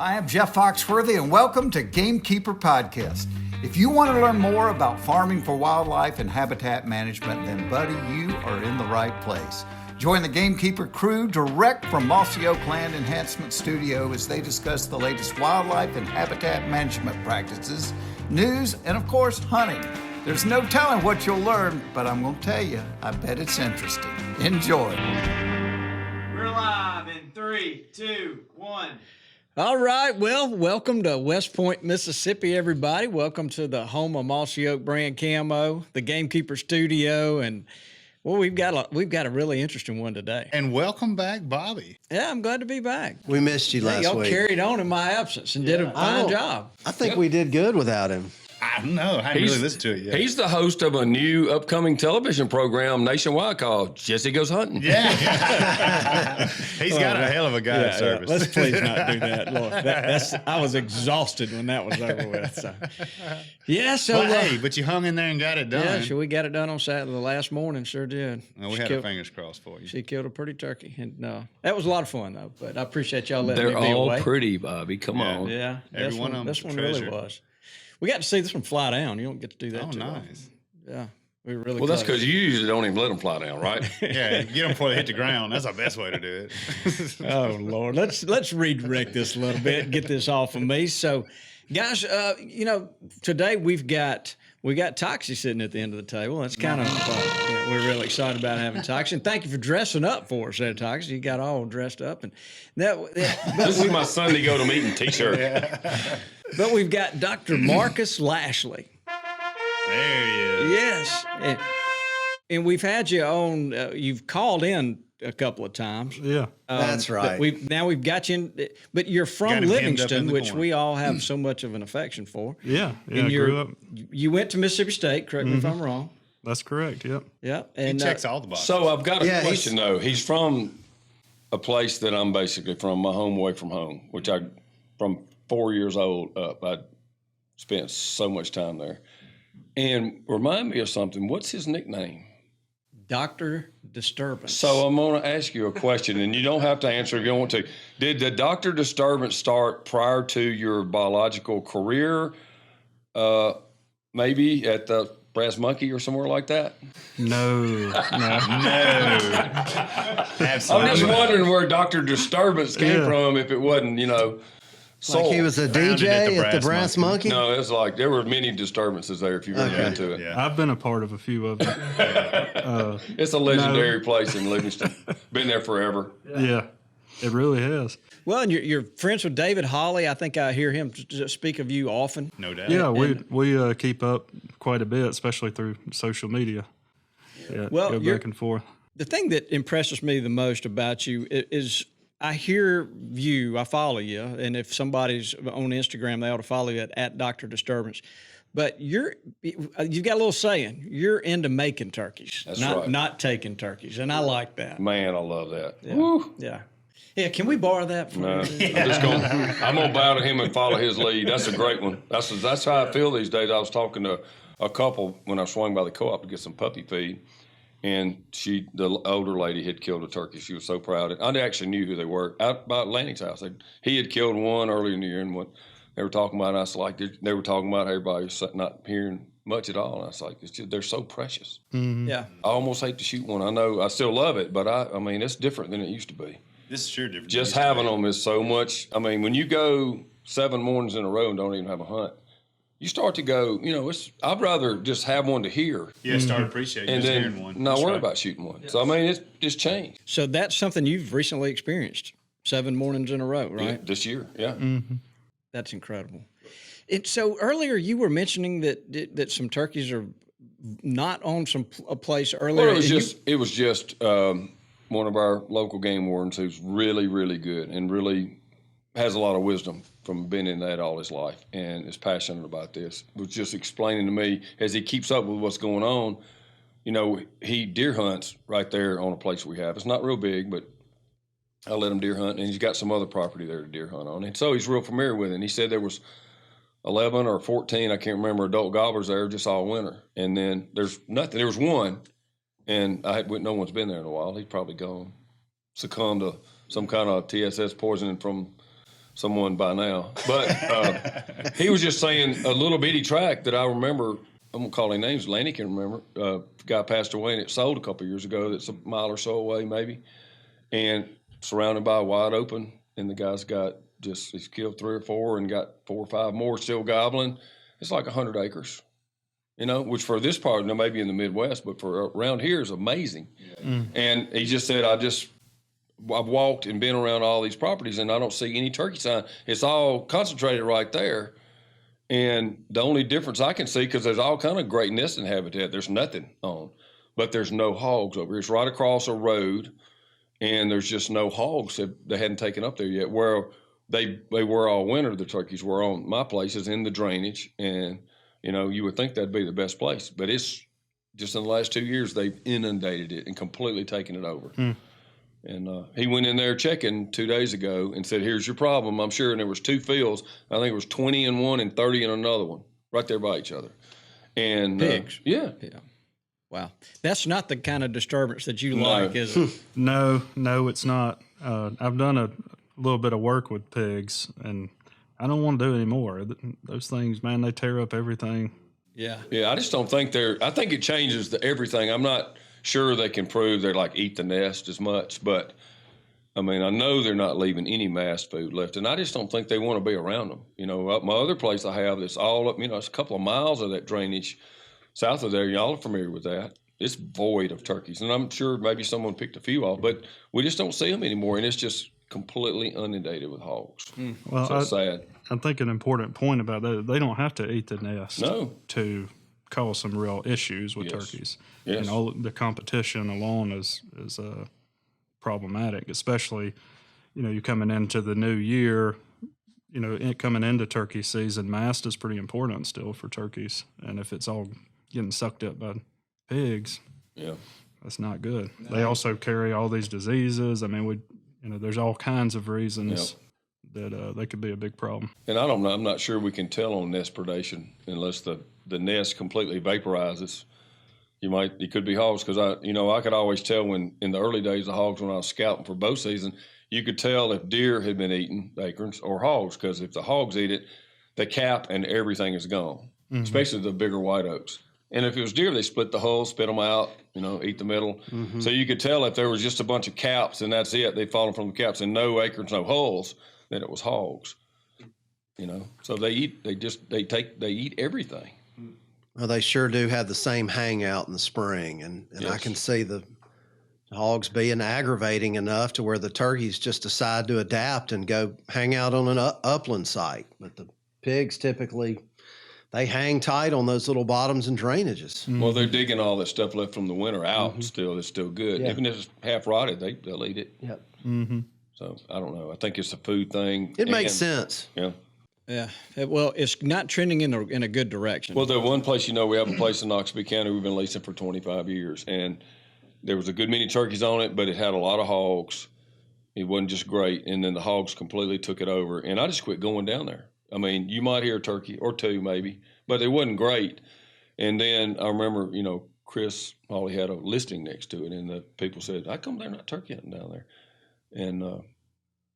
I am Jeff Foxworthy, and welcome to Gamekeeper Podcast. If you want to learn more about farming for wildlife and habitat management, then, buddy, you are in the right place. Join the Gamekeeper crew direct from Mossy Oak Land Enhancement Studio as they discuss the latest wildlife and habitat management practices, news, and, of course, hunting. There's no telling what you'll learn, but I'm going to tell you, I bet it's interesting. Enjoy. We're live in 3, 2, 1. All right, well, welcome to West Point, Mississippi, everybody. Welcome to the home of Mossy Oak brand camo, the Gamekeeper studio, and well, we've got a really interesting one today. And welcome back, Bobby. Yeah, I'm glad to be back. We missed you last y'all week. Carried on in my absence and did a fine job. I think we did good without him. I don't know. I haven't really listened to it yet. He's the host of a new upcoming television program nationwide called Jesse Goes Hunting. Yeah. He's got a hell of a guide service. Let's please not do that. Lord, I was exhausted when that was over with. So. Yeah, so. Well, but you hung in there and got it done. Yeah, sure, we got it done on Saturday, the last morning, sure did. Well, we had our fingers crossed for you. She killed a pretty turkey. And that was a lot of fun, though. But I appreciate y'all letting me be They're all away. pretty, Bobby. Come on. Yeah. Every one of them. This one really was. We got to see this one fly down. You don't get to do that. Oh, too nice. often. Yeah. We were really Well, that's close. because you usually don't even let them fly down, right? Yeah, get them before they hit the ground. That's the best way to do it. Oh, Lord. Let's redirect this a little bit and get this off of me. So, guys, today we got Toxie sitting at the end of the table. That's kind of we're really excited about having Toxie. And thank you for dressing up for us there, Toxie. You got all dressed up. And This is my Sunday go to meeting t-shirt. But we've got Dr. Marcus Lashley. There he is. Yes. And we've had you on, you've called in a couple of times. Yeah, that's right. We've got you in, but you're from Got him hemmed up in Livingston, the which corner. we all have so much of an affection for. Yeah, And I grew up. You went to Mississippi State, correct me if I'm wrong. That's correct, yep. Yeah. He And checks all the boxes. So I've got a Yeah, question, though. He's from a place that I'm basically from, my home away from home, which from 4 years old up, I spent so much time there. And remind me of something. What's his nickname? Dr. Disturbance. So I'm going to ask you a question, and you don't have to answer if you don't want to. Did the Dr. Disturbance start prior to your biological career, maybe at the Brass Monkey or somewhere like that? No. Absolutely. I'm just wondering where Dr. Disturbance came from if it wasn't, soul. Like he was a Founded DJ at the Brass Monkey? No, it's like there were many disturbances there if you really got into it. Yeah. I've been a part of a few of them. It's a legendary place in Livingston. Been there forever. Yeah, it really has. Well, and you're friends with David Hawley. I think I hear him speak of you often. No doubt. Yeah, we keep up quite a bit, especially through social media. Yeah, Well, go back and forth. The thing that impresses me the most about you is I hear you, I follow you, and if somebody's on Instagram, they ought to follow you at Dr. Disturbance. But you've got a little saying, you're into making turkeys, That's not right. not taking turkeys, and I like that. Man, I love that. Yeah. Woo. Yeah. Yeah, can we borrow that from No, you? I'm gonna bow to him and follow his lead. That's a great one. That's how I feel these days. I was talking to a couple when I swung by the co-op to get some puppy feed, and the older lady had killed a turkey. She was so proud. I actually knew who they were out by Atlantic's house. He had killed one earlier in the year, and what they were talking about, I was like, they were talking about everybody was not hearing much at all. And I was like, they're so precious. Mm-hmm. Yeah. I almost hate to shoot one. I know I still love it, but I mean, it's different than it used to be. This is sure different. Just having them is so much. I mean, when you go 7 mornings in a row and don't even have a hunt, you start to go, I'd rather just have one to hear Yeah, start appreciating and just then hearing one. not That's worry right. about shooting one. So, I mean, it's just changed. So that's something you've recently experienced, 7 mornings in a row, right? Yeah, this year, yeah. Mm-hmm. That's incredible. And so earlier you were mentioning that some turkeys are not on a place earlier. Well, it was just one of our local game wardens who's really, really good and really has a lot of wisdom from being in that all his life and is passionate about this. Was just explaining to me as he keeps up with what's going on. He deer hunts right there on a place we have. It's not real big, but I let him deer hunt, and he's got some other property there to deer hunt on. And so he's real familiar with it. And he said there was 11 or 14, I can't remember, adult gobblers there just all winter. And then there's nothing. There was one, and no one's been there in a while. He's probably gone, succumbed to some kind of TSS poisoning from someone by now. But he was just saying a little bitty tract that I remember. I'm gonna call him names. Lanny can remember. Guy passed away and it sold a couple of years ago. That's a mile or so away, maybe, and surrounded by wide open. And the guy's got he's killed 3 or 4 and got 4 or 5 more still gobbling. It's like 100 acres, which for this part, maybe in the Midwest, but for around here is amazing. And he just said, I've walked and been around all these properties and I don't see any turkey sign. It's all concentrated right there. And the only difference I can see, because there's all kind of great nesting habitat, there's nothing on, but there's no hogs over here. It's right across a road, and there's just no hogs that they hadn't taken up there yet. Where they were all winter, the turkeys were on my places in the drainage, and you would think that'd be the best place, but it's just in the last 2 years they've inundated it and completely taken it over. And he went in there checking 2 days ago and said, here's your problem, I'm sure. And there was 2 fields. I think it was 20 in one and 30 in another one, right there by each other. And pigs. Yeah. Wow. That's not the kind of disturbance that you like, is it? No, it's not. I've done a little bit of work with pigs, and I don't want to do any more. Those things, man, they tear up everything. Yeah. I just don't think I think it changes everything. I'm not sure they can prove they're like eat the nest as much, but I mean, I know they're not leaving any mass food left, and I just don't think they want to be around them. Up my other place I have that's all up, it's a couple of miles of that drainage south of there. Y'all are familiar with that. It's void of turkeys, and I'm sure maybe someone picked a few off, but we just don't see them anymore, and it's just completely inundated with hogs. Well, so sad. I think an important point about that, they don't have to eat the nest to cause some real issues with turkeys. Yes. The competition alone is problematic, especially, you're coming into the new year, coming into turkey season. Mast is pretty important still for turkeys. And if it's all getting sucked up by pigs, that's not good. No. They also carry all these diseases. I mean, there's all kinds of reasons that they could be a big problem. And I don't know, I'm not sure we can tell on nest predation unless the nest completely vaporizes. It could be hogs, because I could always tell when in the early days of hogs, when I was scouting for bow season, you could tell if deer had been eating acorns or hogs, because if the hogs eat it, they cap and everything is gone, especially the bigger white oaks. And if it was deer, they split the hull, spit them out, eat the middle. So you could tell if there was just a bunch of caps and that's it, they'd fallen from the caps and no acorns, no hulls, then it was hogs. So they eat everything. Well, they sure do have the same hangout in the spring, and I can see the hogs being aggravating enough to where the turkeys just decide to adapt and go hang out on an upland site. But the pigs typically, they hang tight on those little bottoms and drainages. Well, they're digging all that stuff left from the winter out still. It's still good. Even if it's half rotted, they'll eat it. Yep. So I don't know. I think it's a food thing. It makes sense. Yeah. Yeah. Well, it's not trending in a good direction. Well, the one place, we have a place in Knoxville County we've been leasing for 25 years, and there was a good many turkeys on it, but it had a lot of hogs. It wasn't just great, and then the hogs completely took it over, and I just quit going down there. I mean, you might hear a turkey or two maybe, but it wasn't great. And then I remember, Chris Hawley had a listing next to it, and the people said, "How come they're not turkey hunting down there?" And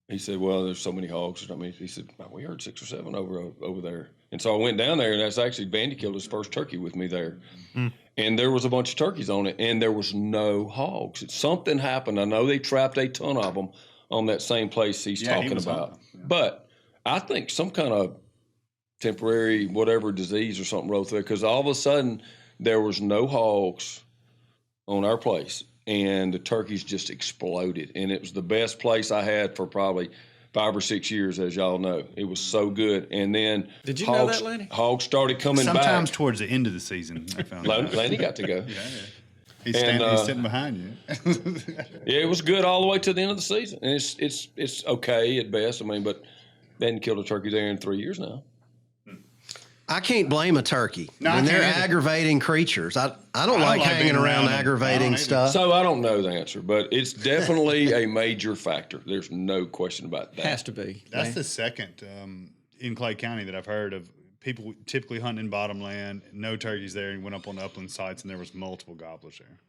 he said, "Well, there's so many hogs." He said, "We heard 6 or 7 over there." And so I went down there, and that's actually Bandy killed his first turkey with me there. And there was a bunch of turkeys on it, and there was no hogs. Something happened. I know they trapped a ton of them on that same place he's talking about. But I think some kind of temporary whatever disease or something rode through, because all of a sudden there was no hogs on our place, and the turkeys just exploded. And it was the best place I had for probably 5 or 6 years, as y'all know. It was so good. And then did you know that, Lanny? Hogs started coming back. Sometimes towards the end of the season, I found out. Lanny got to go. He's sitting behind you. Yeah, it was good all the way to the end of the season. And it's okay at best. But they hadn't killed a turkey there in 3 years now. I can't blame a turkey. When they're aggravating creatures. I don't like hanging around aggravating stuff. So I don't know the answer, but it's definitely a major factor. There's no question about that. Has to be. That's the second in Clay County that I've heard of people typically hunting in bottomland, no turkeys there, and went up on the upland sites, and there was multiple gobblers there.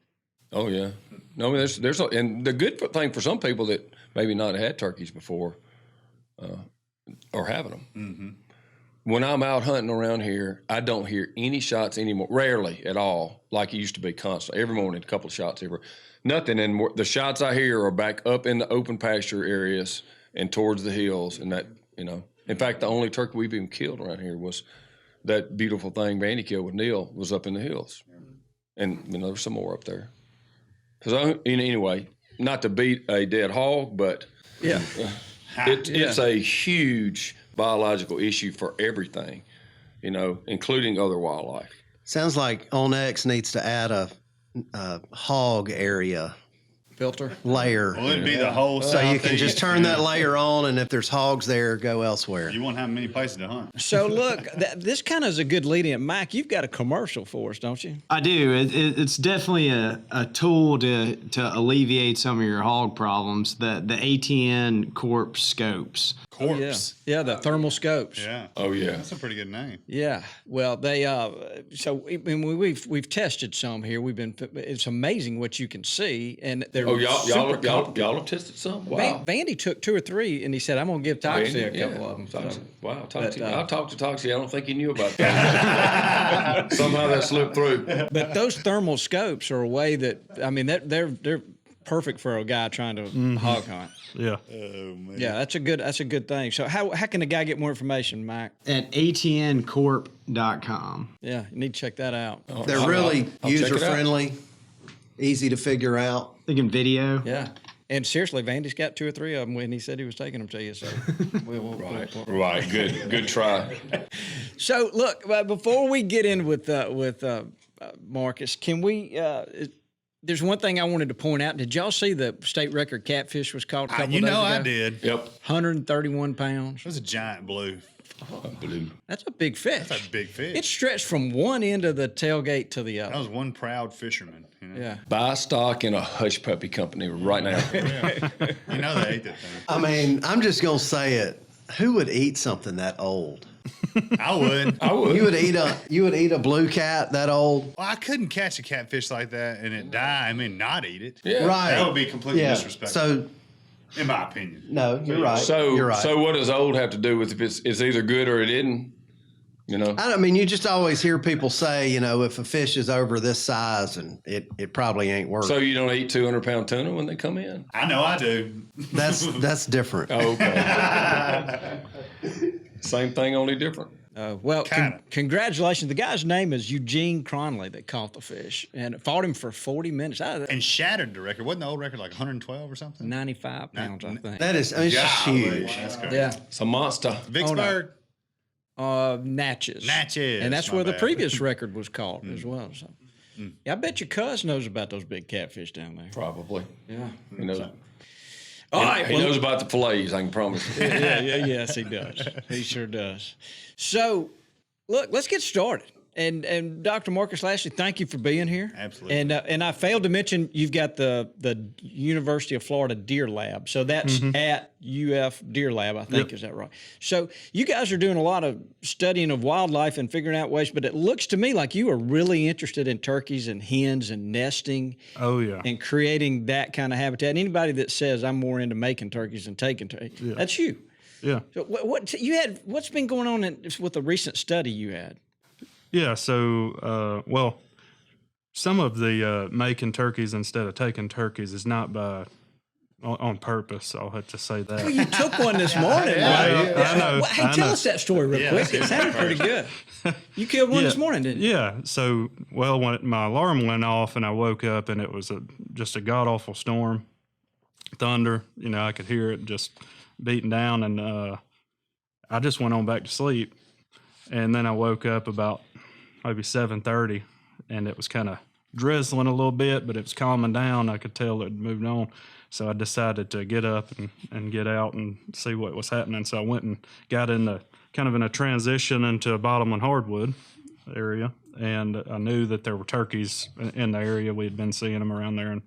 Oh yeah, no, and the good thing for some people that maybe not had turkeys before, are having them. When I'm out hunting around here, I don't hear any shots anymore. Rarely at all, like it used to be constant. Every morning, a couple of shots every. Nothing. And the shots I hear are back up in the open pasture areas and towards the hills. And that, in fact, the only turkey we've even killed around here was that beautiful thing Vandy killed with Neil was up in the hills. And there's some more up there. Because anyway, not to beat a dead hog, but Yeah. it's a huge biological issue for everything, including other wildlife. Sounds like OnX needs to add a hog area Filter. layer. Well, it'd be the whole So you can southeast. just turn that layer on, and if there's hogs there, go elsewhere. You won't have many places to hunt. So look, this kind of is a good lead in. Mike, you've got a commercial for us, don't you? I do. It's definitely a tool to alleviate some of your hog problems. The ATN Corp scopes. Corpse. Yeah, the thermal scopes. Yeah. Oh, yeah. That's a pretty good name. Yeah. Well, they we've tested some here. It's amazing what you can see, and they're Oh, y'all super have tested some? Wow. Vandy took 2 or 3, and he said, "I'm gonna give Toxie a couple of them." Toxie. Wow, Toxie. But, I talked to Toxie. I don't think he knew about that. Somehow that slipped through. But those thermal scopes are a way that they're perfect for a guy trying to hog hunt. Yeah. Oh, man. Yeah, that's a good thing. So how can a guy get more information, Mike? At atncorp.com. Yeah, you need to check that out. They're really I'll check it out. user-friendly, easy to figure out. Thinking video. Yeah. And seriously, Vandy's got 2 or 3 of them when he said he was taking them to you. So, Right. Good try. So look, before we get in with Marcus, can we? There's one thing I wanted to point out. Did y'all see the state record catfish was caught a couple You days know ago? I did. It Yep. 131 pounds. was a giant blue. Blue. That's a big fish. That's a big fish. It stretched from one end of the tailgate to the That other. was one proud fisherman. Yeah. Buy stock in a hush puppy company right now. You know they ate that thing. I mean, I'm just going to say it. Who would eat something that old? I would. I would. You would eat a blue cat that old? Well, I couldn't catch a catfish like that and it die. I mean, not eat it. Yeah. Right. That would be completely Yeah. disrespectful. So, in my opinion. no, you're right. So, you're right. so what does old have to do with if it's either good or it isn't? I mean, you just always hear people say, if a fish is over this size, and it probably ain't worth So it. you don't eat 200-pound tuna when they come in? I know I do. That's different. Oh, okay. Same thing, only different. Well, Kinda. congratulations. The guy's name is Eugene Cronley that caught the fish and fought him for 40 minutes. And shattered the record. Wasn't the old record like 112 or something? 95 pounds, I think. That is, it's just Golly, huge. That's great. Yeah. It's a monster. Vicksburg. Natchez. Natchez, And that's my where the bad. previous record was caught as well. So. Yeah, I bet your cuz knows about those big catfish down there. Probably. Yeah. He knows. All right. He knows about the fillets, I can promise you. Yes, he does. He sure does. So, look, let's get started. And Dr. Marcus Lashley, thank you for being here. Absolutely. And I failed to mention you've got the University of Florida Deer Lab. So that's at UF Deer Lab, I think. Is that right? So you guys are doing a lot of studying of wildlife and figuring out ways, but it looks to me like you are really interested in turkeys and hens and nesting. Oh, yeah. And creating that kind of habitat. And anybody that says I'm more into making turkeys than taking turkeys, that's you. Yeah. So what's been going on with the recent study you had? Yeah, so, some of the making turkeys instead of taking turkeys is not on purpose. I'll have to say that. Well, you took one this morning. I know. Hey, tell us that story real quick. It sounded pretty good. You killed one this morning, didn't you? Yeah. So, when my alarm went off and I woke up and it was just a god awful storm, thunder. I could hear it just beating down, and I just went on back to sleep. And then I woke up about maybe 7:30, and it was kind of drizzling a little bit, but it was calming down. I could tell it had moved on. So I decided to get up and get out and see what was happening. So I went and got in a transition into a bottomland hardwood area, and I knew that there were turkeys in the area. We had been seeing them around there,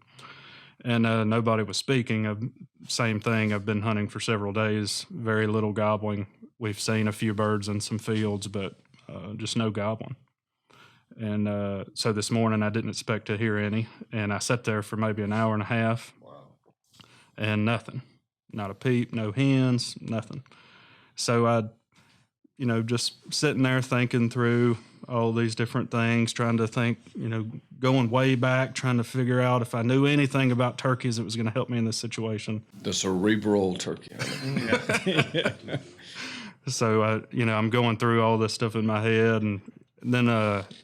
and nobody was speaking. Same thing. I've been hunting for several days. Very little gobbling. We've seen a few birds in some fields, but just no gobbling. And so this morning I didn't expect to hear any, and I sat there for maybe an hour and a half, and nothing. Not a peep, no hens, nothing. So I, just sitting there thinking through all these different things, trying to think, going way back, trying to figure out if I knew anything about turkeys that was going to help me in this situation. The cerebral turkey. So, I'm going through all this stuff in my head, and then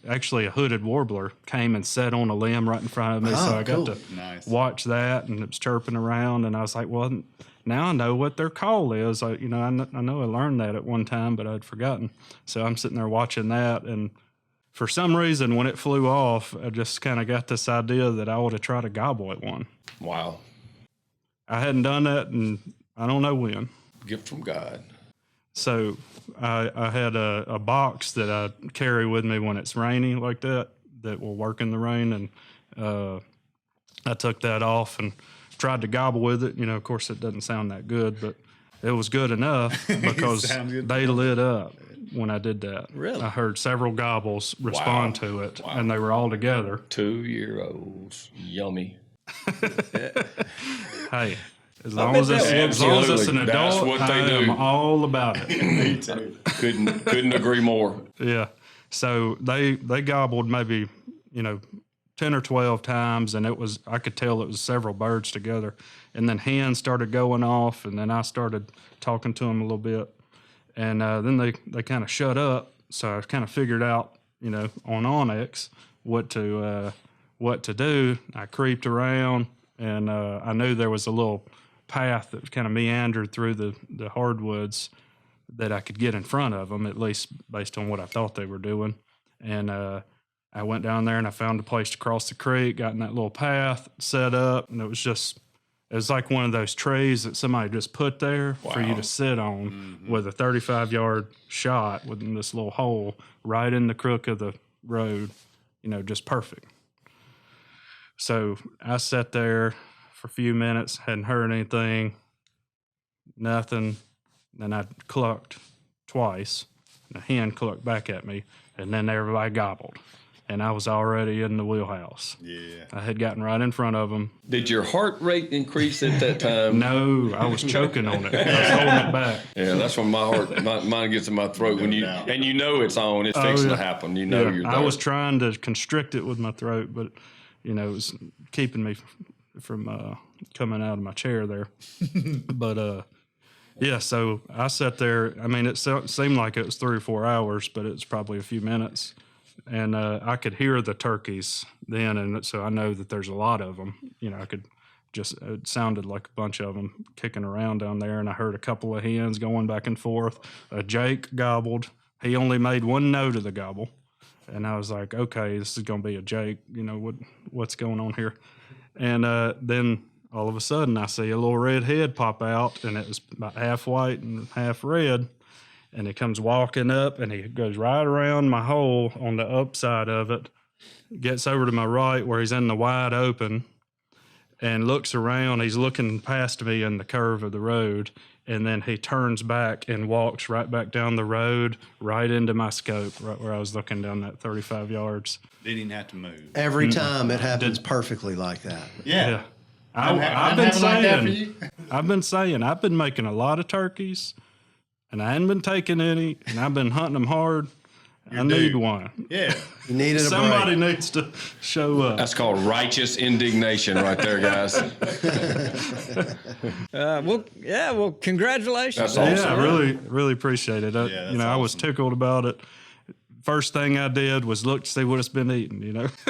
actually a hooded warbler came and sat on a limb right in front of me. So I got to watch that, and it was chirping around, and I was like, well, now I know what their call is. I know I learned that at one time, but I'd forgotten. So I'm sitting there watching that, and for some reason, when it flew off, I just kind of got this idea that I ought to try to gobble at one. Wow. I hadn't done that, and I don't know when. Gift from God. So I had a box that I carry with me when it's rainy like that will work in the rain, and I took that off and tried to gobble with it. Of course, it doesn't sound that good, but it was good enough because they lit up when I did that. Really? I heard several gobbles respond to it, and they were all together. 2-year-olds. Yummy. Hey. As long as it's an adult, I am all about it. Me too. Couldn't agree more. Yeah. So they gobbled maybe, 10 or 12 times, and I could tell it was several birds together. And then hens started going off, and then I started talking to them a little bit. And then they kind of shut up. So I kind of figured out, on Onyx what to do. I creeped around, and I knew there was a little path that kind of meandered through the hardwoods that I could get in front of them, at least based on what I thought they were doing. And I went down there and I found a place to cross the creek, got in that little path, set up, and it was like one of those trees that somebody just put there for you to sit on with a 35-yard shot within this little hole right in the crook of the road, just perfect. So I sat there for a few minutes, hadn't heard anything, nothing. Then I clucked twice, and a hen clucked back at me, and then everybody gobbled. And I was already in the wheelhouse. Yeah. I had gotten right in front of them. Did your heart rate increase at that time? No, I was choking on it. I was holding it back. Yeah, that's when mine gets in my throat. When it's on, it's fixing to happen. You're there. I was trying to constrict it with my throat, but it was keeping me from coming out of my chair there. But so I sat there. I mean, it seemed like it was 3 or 4 hours, but it was probably a few minutes. And I could hear the turkeys then, and so I know that there's a lot of them. It sounded like a bunch of them kicking around down there, and I heard a couple of hens going back and forth. Jake gobbled. He only made one no to the gobble. And I was like, okay, this is going to be a Jake. What's going on here? And then all of a sudden I see a little red head pop out, and it was about half white and half red. And he comes walking up, and he goes right around my hole on the upside of it, gets over to my right where he's in the wide open, and looks around. He's looking past me in the curve of the road, and then he turns back and walks right back down the road, right into my scope, right where I was looking down that 35 yards. Didn't even have to move. Every time it happens perfectly like that. Yeah. I've been saying I've been making a lot of turkeys, and I hadn't been taking any, and I've been hunting them hard. I need one. Yeah. You needed a Somebody break. needs to show up. That's called righteous indignation right there, guys. Well, congratulations. That's awesome. Yeah, I really appreciate it. I was tickled about it. First thing I did was look to see what it's been eating,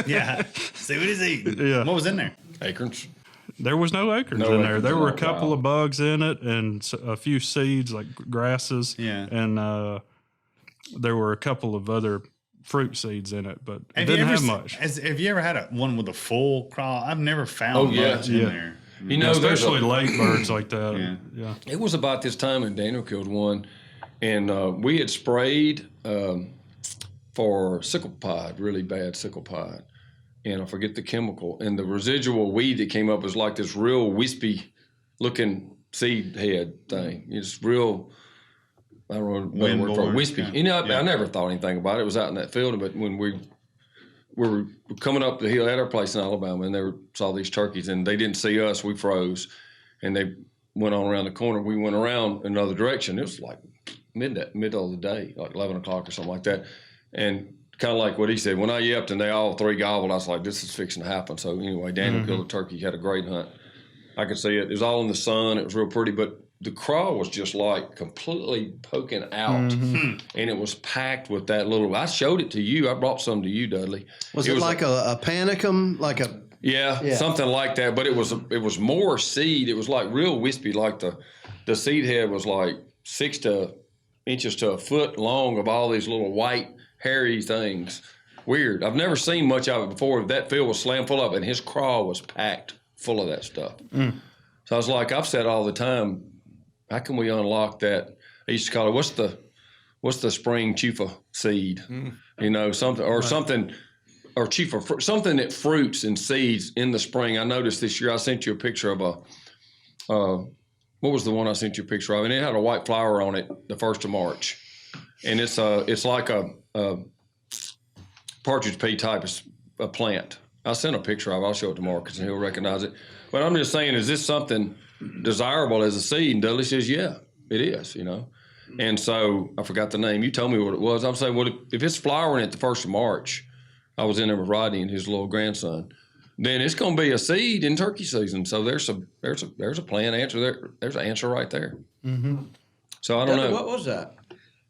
Yeah. See what he's eating. Yeah. What was in there? Acorns. There was no acorns in there. There were a couple of bugs in it and a few seeds like grasses. Yeah. And there were a couple of other fruit seeds in it, but it didn't have much. Have you ever had one with a full crawl? I've never found much in there. Especially lake birds like that. Yeah. It was about this time when Daniel killed one, and we had sprayed for sickle pod, really bad sickle pod. And I forget the chemical. And the residual weed that came up was like this real wispy looking seed head thing. It's real, I don't know, word for wispy. Yeah. I never thought anything about it. It was out in that field. But when we were coming up the hill at our place in Alabama, and saw these turkeys, and they didn't see us, we froze. And they went on around the corner. We went around another direction. It was like middle of the day, like 11 o'clock or something like that. And kind of like what he said, when I yelped and they all three gobbled, I was like, this is fixing to happen. So anyway, Daniel killed a turkey, had a great hunt. I could see it. It was all in the sun. It was real pretty, but the craw was just like completely poking out, and it was packed with that little. I showed it to you. I brought some to you, Dudley. Was it like a panicum, like a? Yeah, something like that. But it was more seed. It was like real wispy. Like the seed head was like 6 inches to a foot long of all these little white hairy things. Weird. I've never seen much of it before. That field was slammed full of it, and his craw was packed full of that stuff. So I was like, I've said all the time, how can we unlock that? I used to call it, what's the spring chufa seed? You know, something or chufa, something that fruits and seeds in the spring. I noticed this year, I sent you a picture of what was the one I sent you a picture of? And it had a white flower on it the 1st of March. And it's like a partridge pea type of a plant. I'll send a picture of it. I'll show it to Marcus and he'll recognize it. But I'm just saying, is this something desirable as a seed? And Dudley says, yeah, it is, you know. And so I forgot the name. You told me what it was. I'm saying, well, if it's flowering at the 1st of March, I was in there with Rodney and his little grandson, then it's going to be a seed in turkey season. So there's a plan answer there. There's an answer right there. So I don't know. What was that?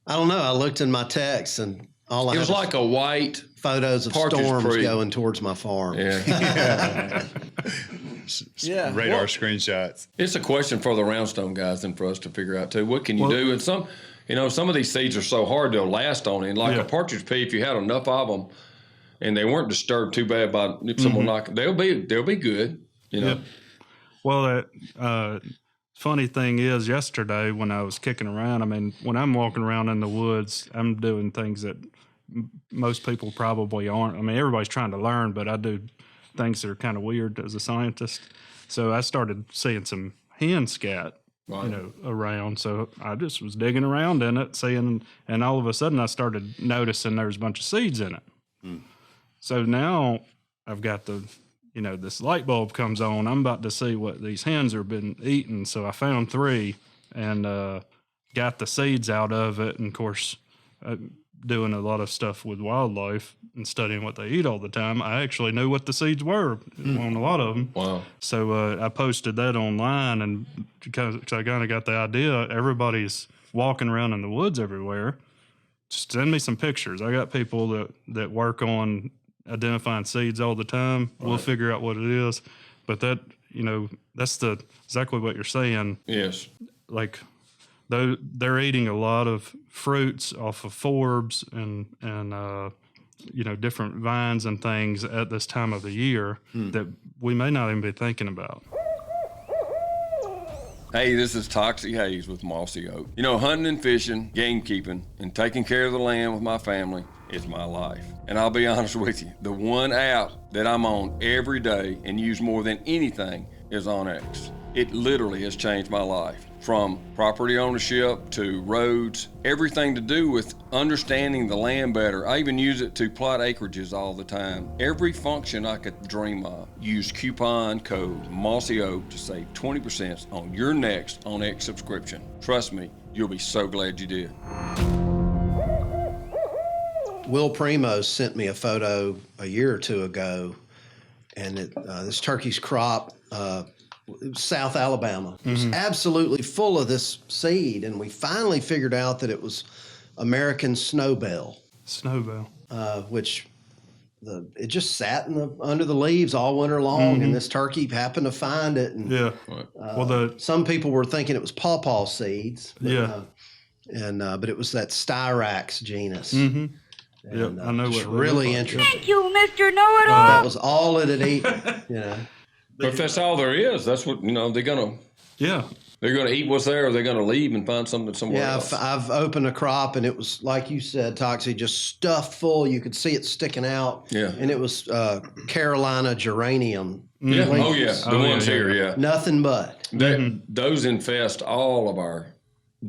I don't know. I looked in my text and all It was like a white photos of partridge storms tree. going towards my farm. Yeah. Radar screenshots. It's a question for the Roundstone guys and for us to figure out too. What can you do? And some of these seeds are so hard they'll last on it. And like a partridge pea, if you had enough of them and they weren't disturbed too bad by someone knocking, they'll be good. You know. Well, funny thing is, yesterday when I was kicking around, I mean, when I'm walking around in the woods, I'm doing things that most people probably aren't. I mean, everybody's trying to learn, but I do things that are kind of weird as a scientist. So I started seeing some hen scat, around. So I just was digging around in it, and all of a sudden I started noticing there was a bunch of seeds in it. So now I've got this light bulb comes on. I'm about to see what these hens have been eating. So I found 3 and got the seeds out of it. And of course, doing a lot of stuff with wildlife and studying what they eat all the time, I actually knew what the seeds were on a lot of them. Wow. So I posted that online, and because I kind of got the idea, everybody's walking around in the woods everywhere. Just send me some pictures. I got people that work on identifying seeds all the time. Right. We'll figure out what it is. But that, that's exactly what you're saying. Yes. Like, they're eating a lot of fruits off of forbs and different vines and things at this time of the year that we may not even be thinking about. Hey, this is Toxie Hayes with Mossy Oak. Hunting and fishing, game keeping, and taking care of the land with my family is my life. And I'll be honest with you, the one app that I'm on every day and use more than anything is OnX. It literally has changed my life. From property ownership to roads, everything to do with understanding the land better. I even use it to plot acreages all the time. Every function I could dream of. Use coupon code Mossy Oak to save 20% on your next OnX subscription. Trust me, you'll be so glad you did. Will Primos sent me a photo a year or two ago, and this turkey's crop, South Alabama. It was absolutely full of this seed, and we finally figured out that it was American snowbell. Snowbell. Which it just sat under the leaves all winter long, and this turkey happened to find it. And, some people were thinking it was pawpaw seeds. But, but it was that Styrax genus. And, I know what really interesting. Thank you, Mr. Know-It-All. That was all it had eaten. But if that's all there is, that's what, they're going to. Yeah. They're going to eat what's there, or they're going to leave and find something somewhere else. Yeah, I've opened a crop, and it was, like you said, Toxie, just stuffed full. You could see it sticking out. Yeah. And it was Carolina geranium. Yeah. Oh, yeah. The ones here, yeah. Nothing but. Those infest all of our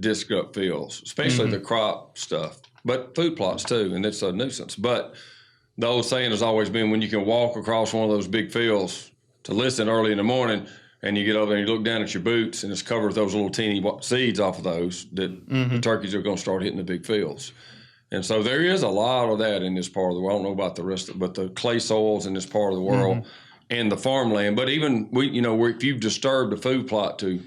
disc up fields, especially the crop stuff, but food plots too, and it's a nuisance. But the old saying has always been, when you can walk across one of those big fields to listen early in the morning, and you get over there and you look down at your boots, and it's covered with those little teeny seeds off of those that the turkeys are going to start hitting the big fields. And so there is a lot of that in this part of the world. I don't know about the rest of it, but the clay soils in this part of the world and the farmland. But even if you've disturbed a food plot to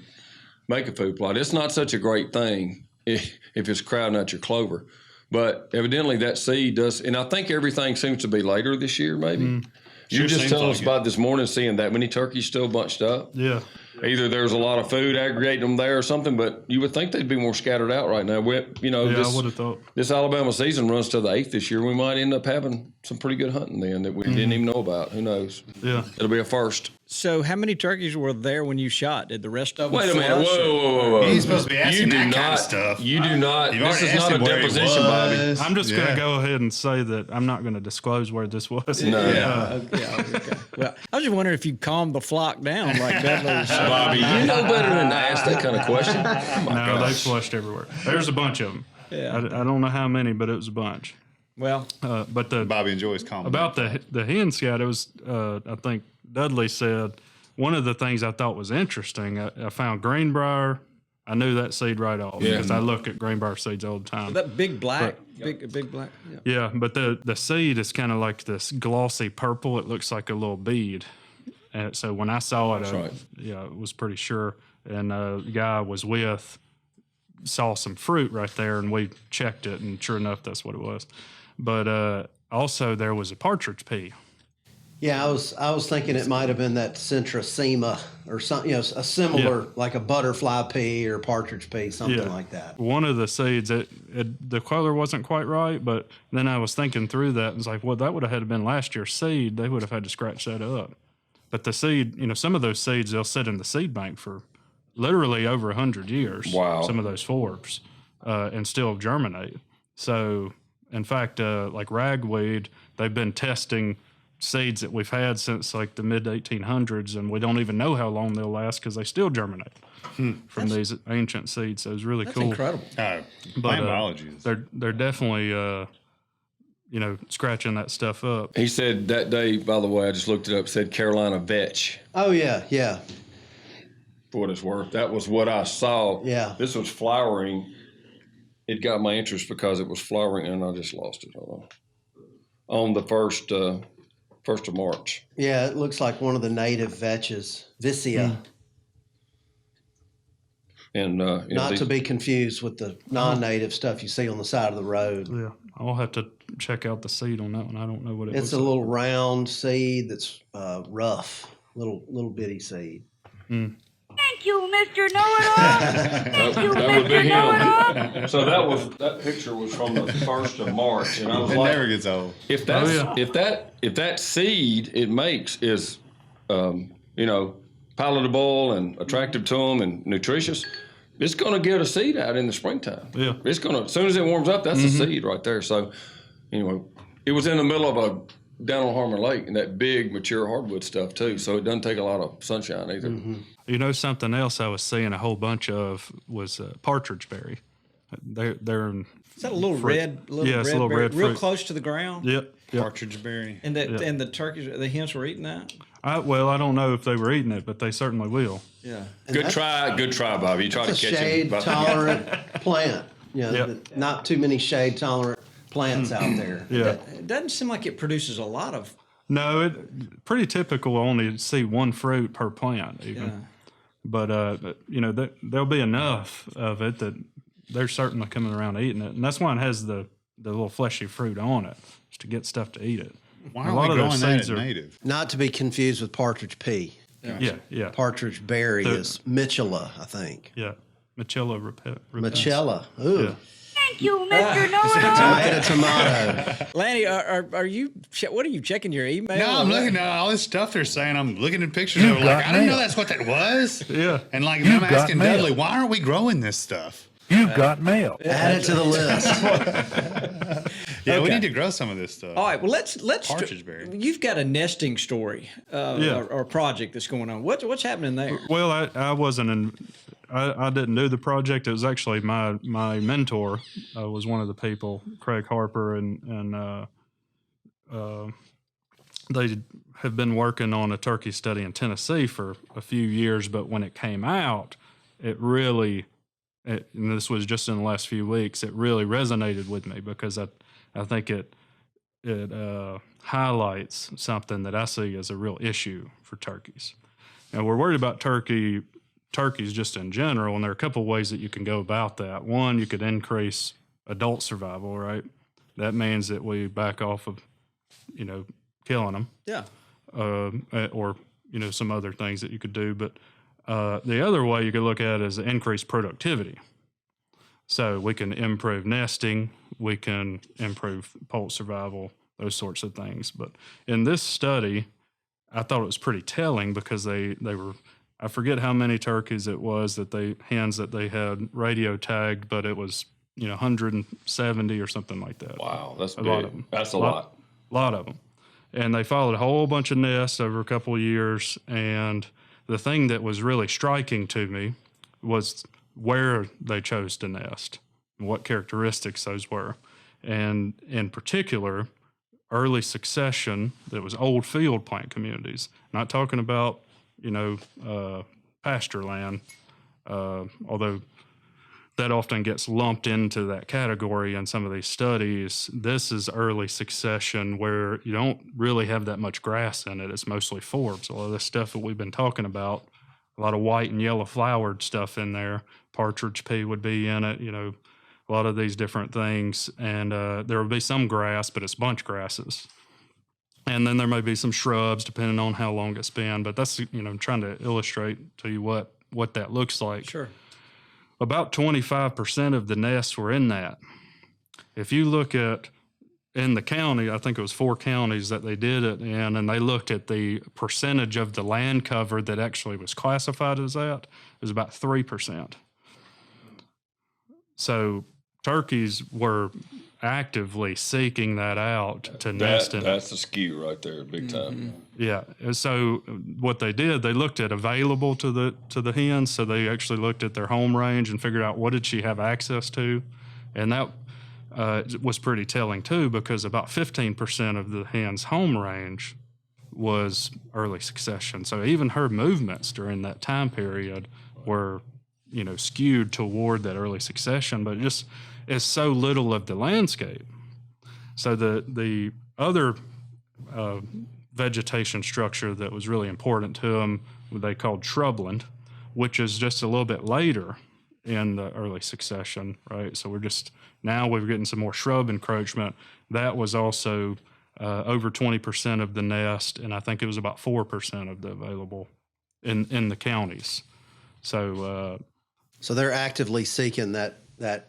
make a food plot, it's not such a great thing if it's crowding out your clover. But evidently that seed does, and I think everything seems to be later this year, maybe. You just telling us about this morning seeing that many turkeys still bunched up. Yeah. Either there's a lot of food aggregating them there or something, but you would think they'd be more scattered out right now. I would have thought. This Alabama season runs to the 8th this year. We might end up having some pretty good hunting then that we didn't even know about. Who knows? Yeah. It'll be a first. So how many turkeys were there when you shot? Did the rest of them Wait a minute. flush, or- Whoa. He's supposed to be asking that kind of stuff. You do not. You've This already is asked not a him where he deposition, Bobby. was. I'm just going Yeah. to go ahead and say that I'm not going to disclose where this was. No. Okay. Well, I was just wondering if you calmed the flock down like Dudley's. Bobby, you know better than to ask that kind of question. Oh my No, they gosh. flushed everywhere. There's a bunch of them. Yeah. I don't know how many, but it was a bunch. Well, But the Bobby enjoys comment. about the hen scout, it was I think Dudley said one of the things I thought was interesting. I found greenbrier. I knew that seed right off Yeah. because I look at greenbrier seeds all the time. that big black, big black. Yeah. Yeah, but the seed is kind of like this glossy purple. It looks like a little bead. And so when I saw it, right. I was pretty sure. And the guy I was with saw some fruit right there, and we checked it, and sure enough, that's what it was. But also there was a partridge pea. Yeah, I was thinking it might have been that centrosema or something, a similar, like a butterfly pea or partridge pea, something like that. One of the seeds, the color wasn't quite right, but then I was thinking through that and was like, well, that would have had been last year's seed. They would have had to scratch that up. But the seed, some of those seeds, they'll sit in the seed bank for literally over 100 years. Wow. Some of those forbs, and still germinate. So, in fact, like ragweed, they've been testing seeds that we've had since like the mid 1800s, and we don't even know how long they'll last because they still germinate from these ancient seeds. So it's really That's cool. incredible. Plant biology is. They're definitely scratching that stuff up. He said that day, by the way, I just looked it up, said Carolina vetch. Oh, yeah. For what it's worth. That was what I saw. Yeah. This was flowering. It got my interest because it was flowering, and I just lost it. Hold on. On the 1st of March. Yeah, it looks like one of the native vetches, Vicia. And Not to be confused with the non-native stuff you see on the side of the road. Yeah, I'll have to check out the seed on that one. I don't know what it It's looks a little round seed that's rough, little bitty seed. Thank you, Mr. Know-It-All. Thank you, that would be Mr. him. Know-It-All. So that picture was from the 1st of March, and I was It like, never gets old. if that seed it makes is palatable and attractive to them and nutritious, it's going to get a seed out in the springtime. Yeah. It's going to, as soon as it warms up, that's a seed right there. So anyway, it was in the middle of down on Harmon Lake, and that big mature hardwood stuff too. So it doesn't take a lot of sunshine either. Something else I was seeing a whole bunch of was partridge berry. They're in, Is that a little fruit. red? Yeah, it's a little berry, red real fruit. close to the ground. Yep. Partridge berry. And and the turkeys, the hens were eating that. I don't know if they were eating it, but they certainly will. Yeah. Good try, Bobby. You tried to It's a catch him. shade-tolerant plant. Yep. Not too many shade-tolerant plants out there. Yeah. It doesn't seem like it produces a lot of. No, it pretty typical only to see one fruit per plant even. Yeah. But there'll be enough of it that they're certainly coming around eating it, and that's why it has the little fleshy fruit on it, just to get stuff to eat it. Why A aren't lot we of those growing that seeds at are- native? Not to be confused with partridge pea. Yeah. Partridge berry is Michela, I think. Yeah. Michela repens. Michela. Ooh. Yeah. Thank you, Mr. Know-It-All. Tomato. Lanny, are you? What are you checking your email? No, I'm looking at all this stuff they're saying. I'm looking at pictures of it. Like, I didn't know that's what that was. Yeah. And like, I'm asking Dudley, why aren't we growing this stuff? You've got mail. Add it to the list. Yeah, we need to grow some of this stuff. All right. Well, let's. Partridge berry. You've got a nesting story, or project that's going on. What's happening there? Well, I wasn't I didn't do the project. It was actually my mentor was one of the people, Craig Harper, and they have been working on a turkey study in Tennessee for a few years, but when it came out, it really, and this was just in the last few weeks, it really resonated with me because I think it highlights something that I see as a real issue for turkeys. And we're worried about turkeys just in general, and there are a couple of ways that you can go about that. One, you could increase adult survival, right? That means that we back off of, killing them. Yeah. Or, some other things that you could do. But the other way you could look at it is increased productivity. So we can improve nesting, we can improve poult survival, those sorts of things. But in this study, I thought it was pretty telling because they were, I forget how many turkeys it was hens that they had radio tagged, but it was, 170 or something like that. Wow, that's big. Lot of them. That's a lot. A lot of them. And they followed a whole bunch of nests over a couple of years. And the thing that was really striking to me was where they chose to nest and what characteristics those were. And in particular, early succession that was old field plant communities. Not talking about, pasture land, although that often gets lumped into that category in some of these studies. This is early succession where you don't really have that much grass in it. It's mostly forbs. A lot of the stuff that we've been talking about, a lot of white and yellow flowered stuff in there. Partridge pea would be in it, a lot of these different things. And there will be some grass, but it's bunch grasses. And then there may be some shrubs depending on how long it's been. But that's, trying to illustrate to you what that looks like. Sure. About 25% of the nests were in that. If you look at in the county, I think it was 4 counties that they did it in, and they looked at the percentage of the land cover that actually was classified as that, it was about 3%. So turkeys were actively seeking that out to nest in. That's the skew right there, big time. Yeah. So what they did, they looked at available to the hens. So they actually looked at their home range and figured out what did she have access to, and that was pretty telling too, because about 15% of the hen's home range was early succession. So even her movements during that time period were, skewed toward that early succession, but just is so little of the landscape. So the other vegetation structure that was really important to them, they called Shrubland, which is just a little bit later in the early succession, right? So we're getting some more shrub encroachment. That was also over 20% of the nest, and I think it was about 4% of the available in the counties. So they're actively seeking that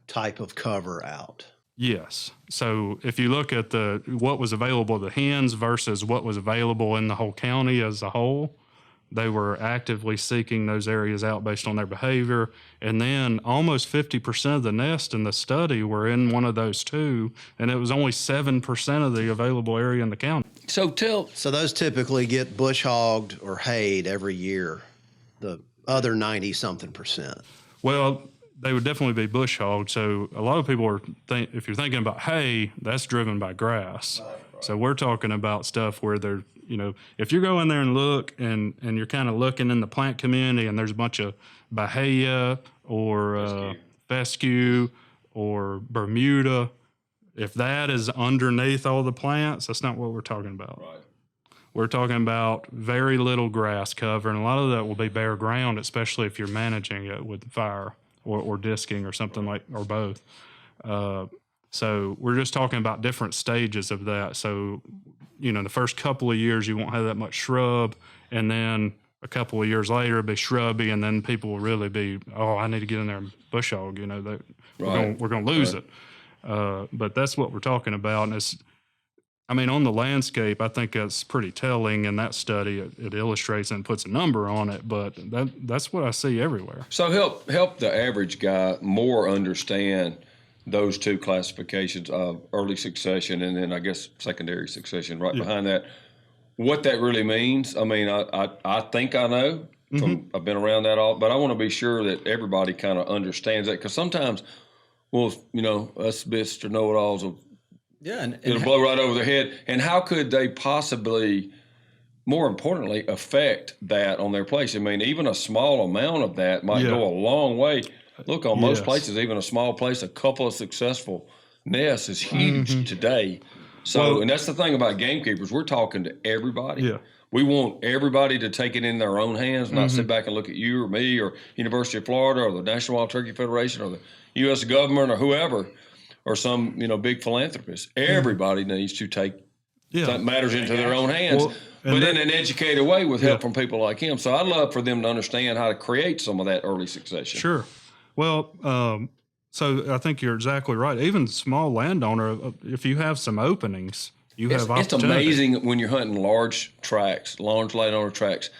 type of cover out. Yes. So if you look at what was available to the hens versus what was available in the whole county as a whole, they were actively seeking those areas out based on their behavior. And then almost 50% of the nest in the study were in one of those two, and it was only 7% of the available area in the county. So those typically get bush hogged or hayed every year, the other 90-something%. Well, they would definitely be bush hogged. So a lot of people if you're thinking about hay, that's driven by grass. Right. So we're talking about stuff where they're, if you go in there and look and you're kind of looking in the plant community and there's a bunch of Bahia or fescue or Bermuda, if that is underneath all the plants, that's not what we're talking about. Right. We're talking about very little grass cover, and a lot of that will be bare ground, especially if you're managing it with fire or disking or something or both. So we're just talking about different stages of that. So, the first couple of years you won't have that much shrub, and then a couple of years later it'll be shrubby, and then people will really be, I need to get in there and bush hog. We're going to lose it. But that's what we're talking about, and on the landscape, I think that's pretty telling. In that study, it illustrates and puts a number on it, but that's what I see everywhere. So help the average guy more understand those two classifications of early succession and then I guess secondary succession behind that, what that really means. I think I know I've been around that all, but I want to be sure that everybody kind of understands that, because sometimes, us Mr. Know-it-alls will Yeah, and It'll blow right over their head. And how could they possibly, more importantly, affect that on their place? I mean, even a small amount of that might go a long way. Look, on most places, even a small place, a couple of successful nests is huge today. So, and that's the thing about gamekeepers. We're talking to everybody. Yeah. We want everybody to take it in their own hands, not sit back and look at you or me or University of Florida or the National Wild Turkey Federation or the U.S. government or whoever or some, big philanthropist. Everybody needs to take matters into their own hands, but in an educated way with help from people like him. So I'd love for them to understand how to create some of that early succession. Sure. Well, so I think you're exactly right. Even small landowner, if you have some openings, have opportunity. It's amazing when you're hunting large landowner tracts,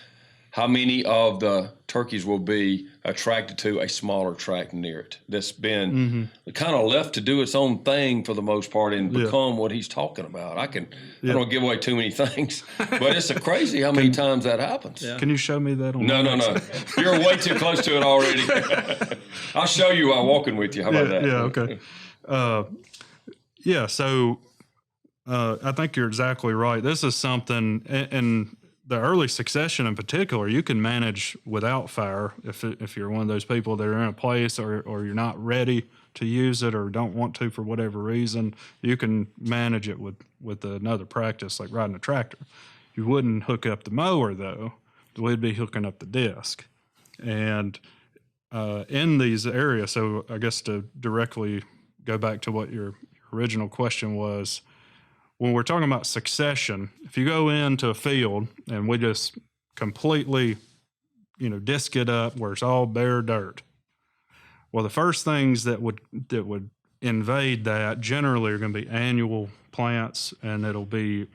how many of the turkeys will be attracted to a smaller tract near it that's been kind of left to do its own thing for the most part and become what he's talking about. I don't give away too many things, but it's crazy how many times that happens. Yeah. Can you show me that on No. You're way too close to it already. I'll show you while walking with you. How about that? Yeah, okay. So I think you're exactly right. This is something, and the early succession in particular, you can manage without fire if you're one of those people that are in a place or you're not ready to use it or don't want to for whatever reason. You can manage it with another practice like riding a tractor. You wouldn't hook up the mower though. We'd be hooking up the disc. And in these areas, so I guess to directly go back to what your original question was, when we're talking about succession, if you go into a field and we just completely, disc it up where it's all bare dirt, well, the first things that would invade that generally are going to be annual plants, and it'll be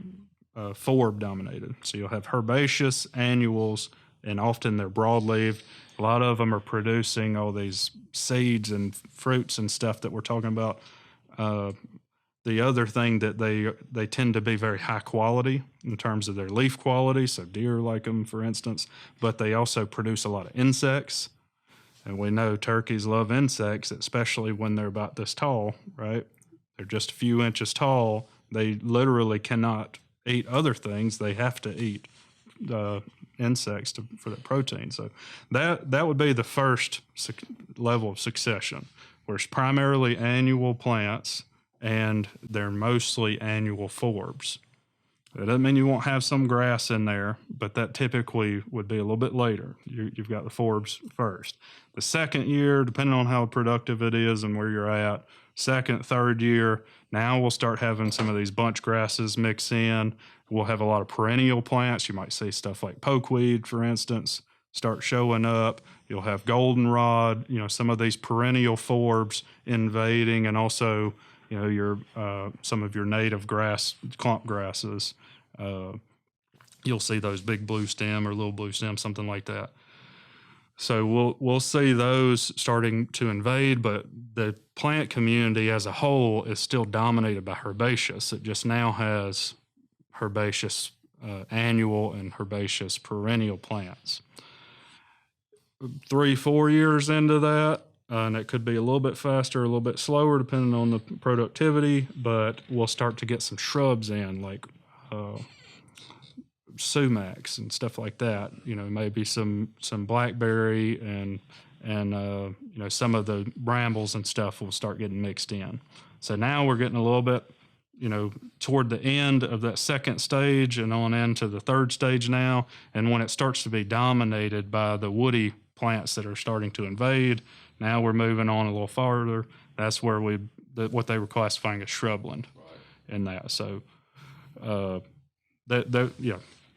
forb dominated. So you'll have herbaceous annuals, and often they're broadleaved. A lot of them are producing all these seeds and fruits and stuff that we're talking about. The other thing that they tend to be very high quality in terms of their leaf quality, so deer like them, for instance, but they also produce a lot of insects. And we know turkeys love insects, especially when they're about this tall, right? They're just a few inches tall. They literally cannot eat other things. They have to eat insects for that protein. So that would be the first level of succession, where it's primarily annual plants, and they're mostly annual forbs. That doesn't mean you won't have some grass in there, but that typically would be a little bit later. You've got the forbs first. The second year, depending on how productive it is and where you're at, second, third year, now we'll start having some of these bunch grasses mix in. We'll have a lot of perennial plants. You might see stuff like pokeweed, for instance, start showing up. You'll have goldenrod, some of these perennial forbs invading, and also your some of your native grass, clump grasses. You'll see those big blue stem or little blue stem, something like that. So we'll see those starting to invade, but the plant community as a whole is still dominated by herbaceous. It just now has herbaceous annual and herbaceous perennial plants. 3-4 years into that, and it could be a little bit faster, a little bit slower, depending on the productivity, but we'll start to get some shrubs in, like sumacs and stuff like that. Maybe some blackberry and some of the brambles and stuff will start getting mixed in. So now we're getting a little bit, toward the end of that second stage and on into the third stage now. And when it starts to be dominated by the woody plants that are starting to invade, now we're moving on a little farther. That's where what they were classifying as shrubland in that. So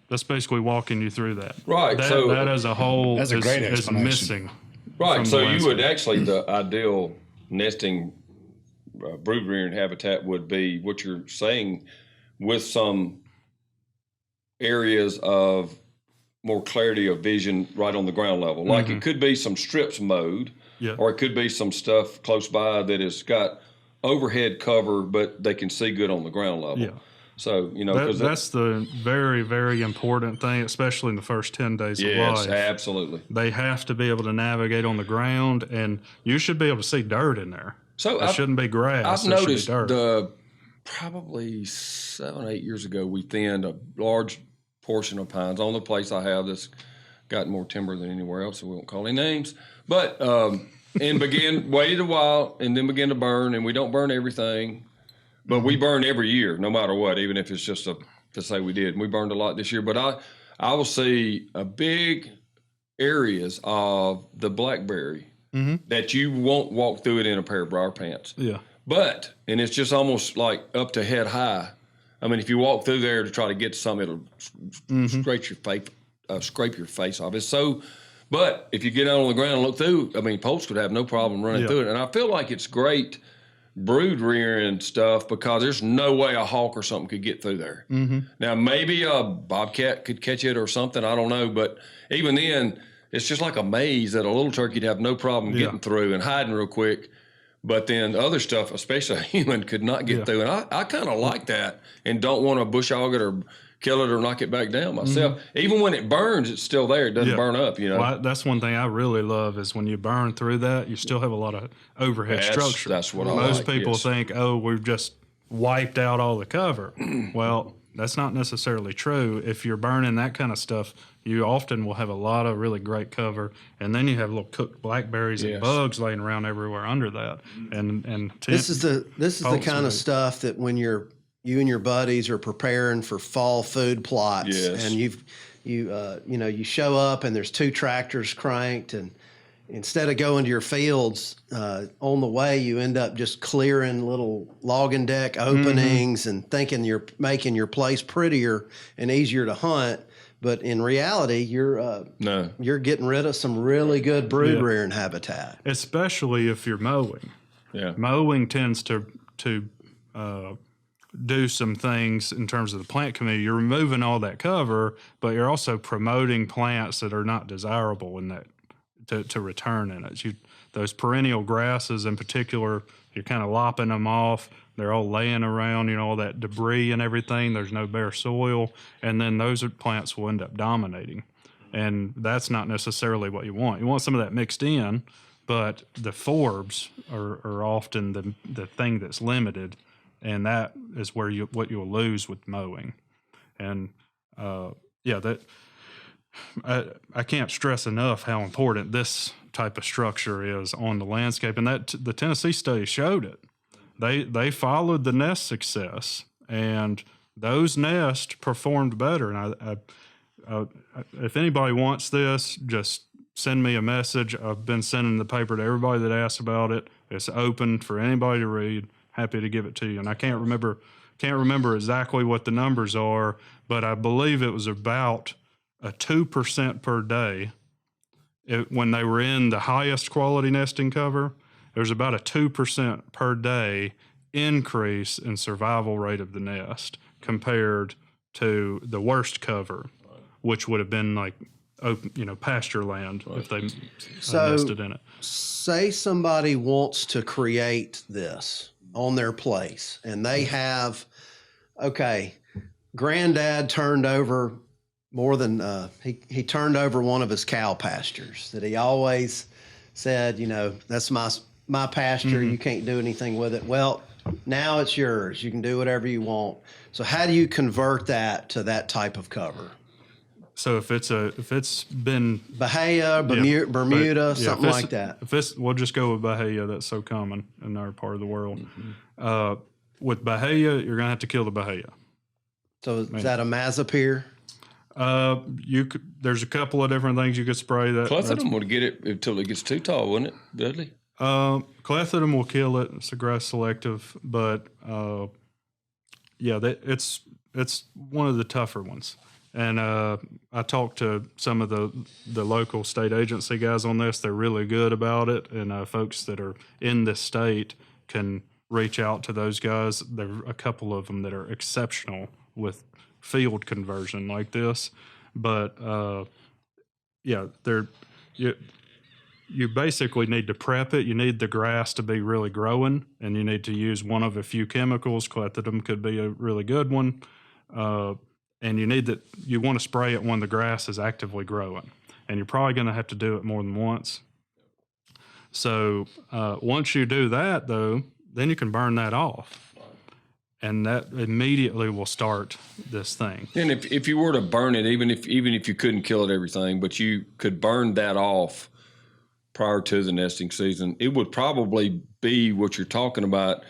that's basically walking you through that. Right. So that as a whole that's a great is missing. Right. So you would actually, the ideal nesting brood rearing habitat would be what you're saying, with some areas of more clarity of vision right on the ground level. Like it could be some strips mowed, or it could be some stuff close by that has got overhead cover, but they can see good on the ground level. Yeah. So, that's the very, very important thing, especially in the first 10 days of life. Yes, absolutely. They have to be able to navigate on the ground, and you should be able to see dirt in there. So it shouldn't be grass. I've noticed probably 7 or 8 years ago, we thinned a large portion of pines on the place I have that's got more timber than anywhere else, so we won't call any names. But and waited a while, and then began to burn. And we don't burn everything, but we burn every year, no matter what, even if it's just to say we did. And we burned a lot this year, but I will see a big areas of the blackberry that you won't walk through it in a pair of briar pants. Yeah. And it's just almost like up to head high. I mean, if you walk through there to try to get to something, it'll scrape your face off. It's so, but if you get out on the ground and look through, I mean, Polks could have no problem running through it. And I feel like it's great brood rearing stuff because there's no way a hawk or something could get through there. Now, maybe a bobcat could catch it or something. I don't know. But even then, it's just like a maze that a little turkey'd have no problem getting through and hiding real quick. But then other stuff, especially a human, could not get through. And I kind of like that and don't want to bush hog it or kill it or knock it back down myself. Even when it burns, it's still there. It doesn't burn up, you know. Well, that's one thing I really love is when you burn through that, you still have a lot of overhead structure. That's what I like. Most people think, oh, we've just wiped out all the cover. Well, that's not necessarily true. If you're burning that kind of stuff, you often will have a lot of really great cover, and then you have little cooked blackberries and bugs laying around everywhere under that. And this is the kind of stuff that when you and your buddies are preparing for fall food plots, and you show up and there's 2 tractors cranked, and instead of going to your fields on the way, you end up just clearing little logging deck openings and thinking you're making your place prettier and easier to hunt. But in reality, you're getting rid of some really good brood rearing habitat. Especially if you're mowing. Yeah. Mowing tends to do some things in terms of the plant community. You're removing all that cover, but you're also promoting plants that are not desirable in that to return in it. Those perennial grasses in particular, you're kind of lopping them off. They're all laying around, all that debris and everything. There's no bare soil. And then those plants will end up dominating. And that's not necessarily what you want. You want some of that mixed in, but the forbs are often the thing that's limited. And that is where what you'll lose with mowing. And that I can't stress enough how important this type of structure is on the landscape. And that the Tennessee study showed it. They followed the nest success, and those nests performed better. And if anybody wants this, just send me a message. I've been sending the paper to everybody that asks about it. It's open for anybody to read. Happy to give it to you. And I can't remember exactly what the numbers are, but I believe it was about a 2% per day. When they were in the highest quality nesting cover, there's about a 2% per day increase in survival rate of the nest compared to the worst cover, which would have been like open, pasture land if they nested in it. Say somebody wants to create this on their place, and they have, granddad turned over more than he turned over one of his cow pastures that he always said, that's my pasture. You can't do anything with it. Well, now it's yours. You can do whatever you want. So how do you convert that to that type of cover? So if it's been Bahia, Bermuda, something like that. We'll just go with Bahia. That's so common in our part of the world. With Bahia, you're gonna have to kill the Bahia. So is that a Mazapir? There's a couple of different things you could spray. Clethodim would get it until it gets too tall, wouldn't it, Dudley? Clethodim will kill it. It's a grass selective, but it's one of the tougher ones. And I talked to some of the local state agency guys on this. They're really good about it, and folks that are in this state can reach out to those guys. There are a couple of them that are exceptional with field conversion like this, but you basically need to prep it. You need the grass to be really growing, and you need to use one of a few chemicals. Clethodim could be a really good one. And you want to spray it when the grass is actively growing. And you're probably going to have to do it more than once. So once you do that, though, then you can burn that off. and that immediately will start this thing. And if you were to burn it, even if you couldn't kill it everything, but you could burn that off prior to the nesting season, it would probably be what you're talking about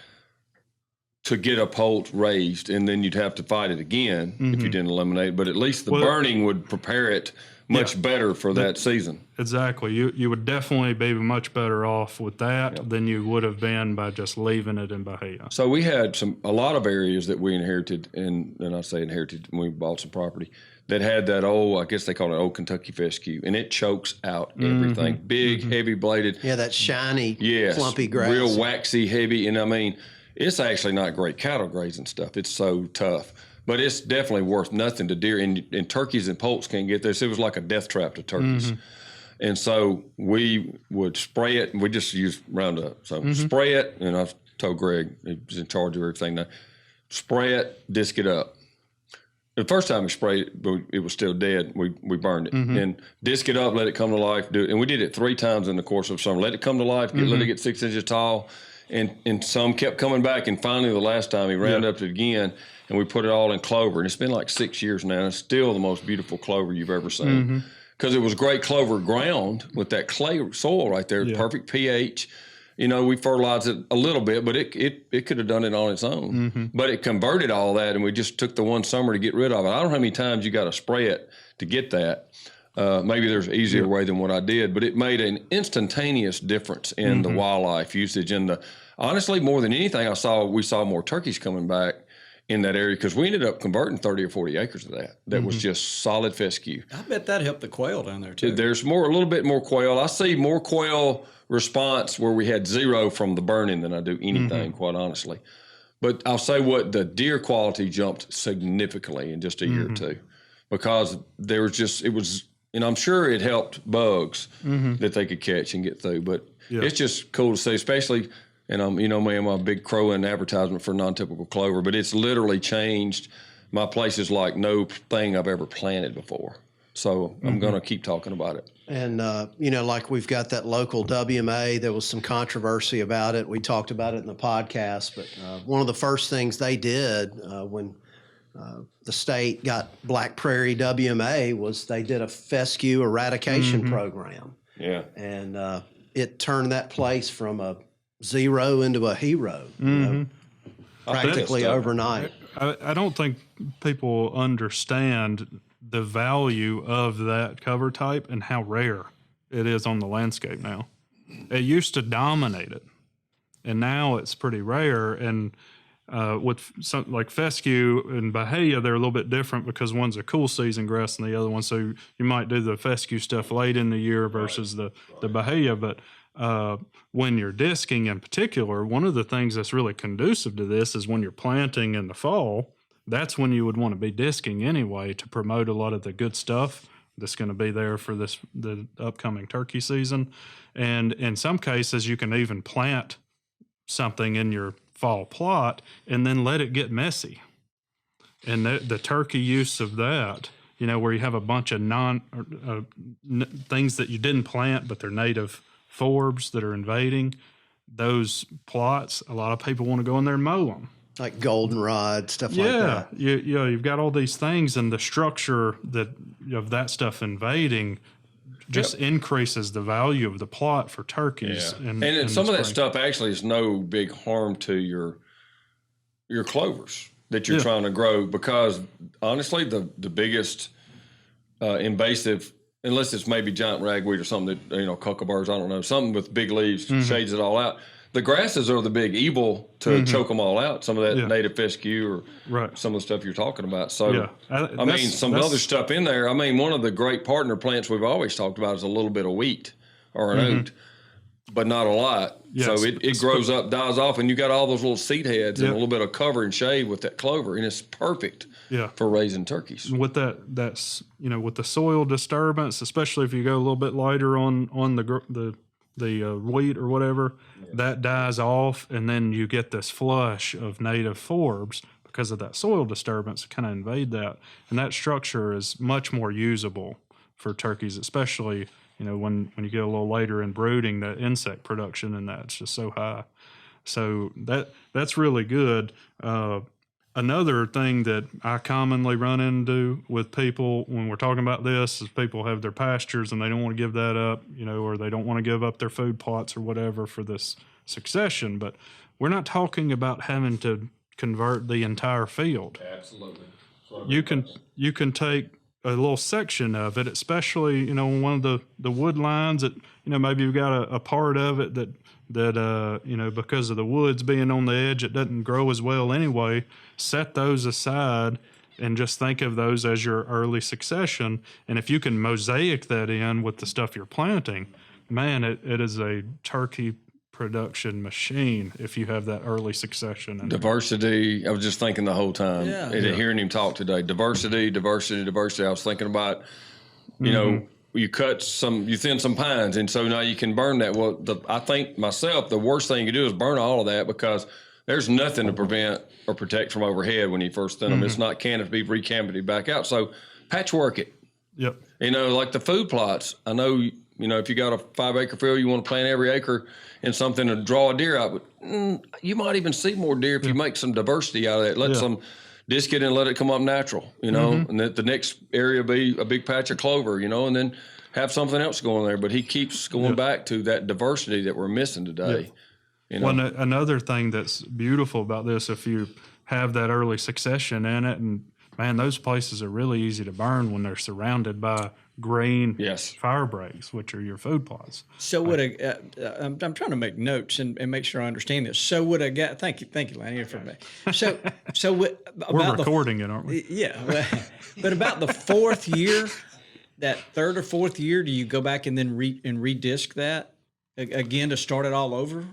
to get a poult raised, and then you'd have to fight it again if you didn't eliminate it. But at least the burning would prepare it much better for that season. Exactly. You would definitely be much better off with that than you would have been by just leaving it in Bahia. So we had a lot of areas that we inherited, and I say inherited when we bought some property, that had that old, I guess they call it old Kentucky fescue, and it chokes out everything. Big, heavy bladed. Yeah, that shiny, clumpy grass. Real waxy, heavy. And I mean, it's actually not great cattle grazing stuff. It's so tough. But it's definitely worth nothing to deer. And turkeys and poults can't get this. It was like a death trap to turkeys. And so we would spray it, and we just used Roundup. So spray it, and I've told Greg, he's in charge of everything now, spray it, disc it up. The first time we sprayed it, it was still dead. We burned it. And disc it up, let it come to life. Do it. And we did it 3 times in the course of summer. Let it come to life, let it get 6 inches tall. And some kept coming back. And finally, the last time, he rounded up it again, and we put it all in clover. And it's been like 6 years now. And it's still the most beautiful clover you've ever seen. Because it was great clover ground with that clay soil right there, perfect pH. You know, we fertilized it a little bit, but it could have done it on its own. But it converted all that, and we just took the one summer to get rid of it. I don't know how many times you got to spray it to get that. Maybe there's an easier way than what I did, but it made an instantaneous difference in the wildlife usage. And honestly, more than anything, we saw more turkeys coming back in that area, because we ended up converting 30 or 40 acres of that was just solid fescue. I bet that helped the quail down there too. There's a little bit more quail. I see more quail response where we had 0 from the burning than I do anything, quite honestly. But I'll say the deer quality jumped significantly in just a year or two, because there was and I'm sure it helped bugs that they could catch and get through. But it's just cool to see, especially. And I'm a big crow in advertisement for non-typical clover, but it's literally changed my places like no thing I've ever planted before. So I'm going to keep talking about it. And, like we've got that local WMA, there was some controversy about it. We talked about it in the podcast, but one of the first things they did when the state got Black Prairie WMA was they did a fescue eradication program. Yeah. And it turned that place from a 0 into a hero, practically overnight. I don't think people understand the value of that cover type and how rare it is on the landscape now. It used to dominate it, and now it's pretty rare. And with something like fescue and Bahia, they're a little bit different because one's a cool season grass and the other one. So you might do the fescue stuff late in the year versus the Bahia, but when you're disking in particular, one of the things that's really conducive to this is when you're planting in the fall. That's when you would want to be disking anyway to promote a lot of the good stuff that's going to be there for the upcoming turkey season. And in some cases, you can even plant something in your fall plot and then let it get messy. And the turkey use of that, where you have a bunch of things that you didn't plant, but they're native forbs that are invading those plots, a lot of people want to go in there and mow them. Like goldenrod, stuff like that. Yeah, you've got all these things, and the structure of that stuff invading just increases the value of the plot for turkeys. Yeah. And some of that stuff actually is no big harm to your clovers that you're trying to grow, because honestly, the biggest invasive, unless it's maybe giant ragweed or something that, cuckaburs, I don't know, something with big leaves shades it all out. The grasses are the big evil to choke them all out. Some of that native fescue or some of the stuff you're talking about. So, some other stuff in there. I mean, one of the great partner plants we've always talked about is a little bit of wheat or an oat, but not a lot. Yes. So it grows up, dies off, and you got all those little seed heads and a little bit of cover and shade with that clover, and it's perfect for raising turkeys. With that's with the soil disturbance, especially if you go a little bit later on the wheat or whatever, that dies off, and then you get this flush of native forbs because of that soil disturbance to kind of invade that. And that structure is much more usable for turkeys, especially, when you get a little later in brooding, the insect production and that's just so high. So that's really good. Another thing that I commonly run into with people when we're talking about this is people have their pastures and they don't want to give that up, or they don't want to give up their food plots or whatever for this succession. But we're not talking about having to convert the entire field. Absolutely. You can take a little section of it, especially, one of the wood lines that, maybe you've got a part of it that because of the woods being on the edge, it doesn't grow as well anyway. Set those aside and just think of those as your early succession. And if you can mosaic that in with the stuff you're planting, man, it is a turkey production machine if you have that early succession. Diversity. I was just thinking the whole time, hearing him talk today. Diversity. I was thinking about, you thin some pines, and so now you can burn that. Well, I think myself, the worst thing you do is burn all of that, because there's nothing to prevent or protect from overhead when you first thin them. It's not canopy, recanopied back out. So patchwork it. Yep. Like the food plots. I know, if you got a 5-acre field, you want to plant every acre in something to draw a deer out. But you might even see more deer if you make some diversity out of that. Let some disc it and let it come up natural, and the next area be a big patch of clover, and then have something else going there. But he keeps going back to that diversity that we're missing today. Well, another thing that's beautiful about this, if you have that early succession in it, and man, those places are really easy to burn when they're surrounded by green fire breaks, which are your food plots. So would I'm trying to make notes and make sure I understand this. So would a guy? Thank you, Lanny, for me. So we're recording it, aren't we? Yeah, but about the fourth year, that third or fourth year, do you go back and then redisc that again to start it all over?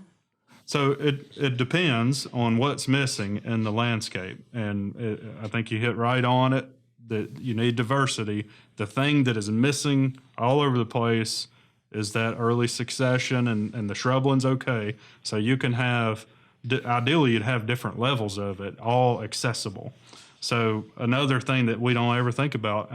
So it depends on what's missing in the landscape, and I think you hit right on it, that you need diversity. The thing that is missing all over the place is that early succession, and the shrubland's okay. So you can have, ideally you'd have different levels of it, all accessible. So another thing that we don't ever think about,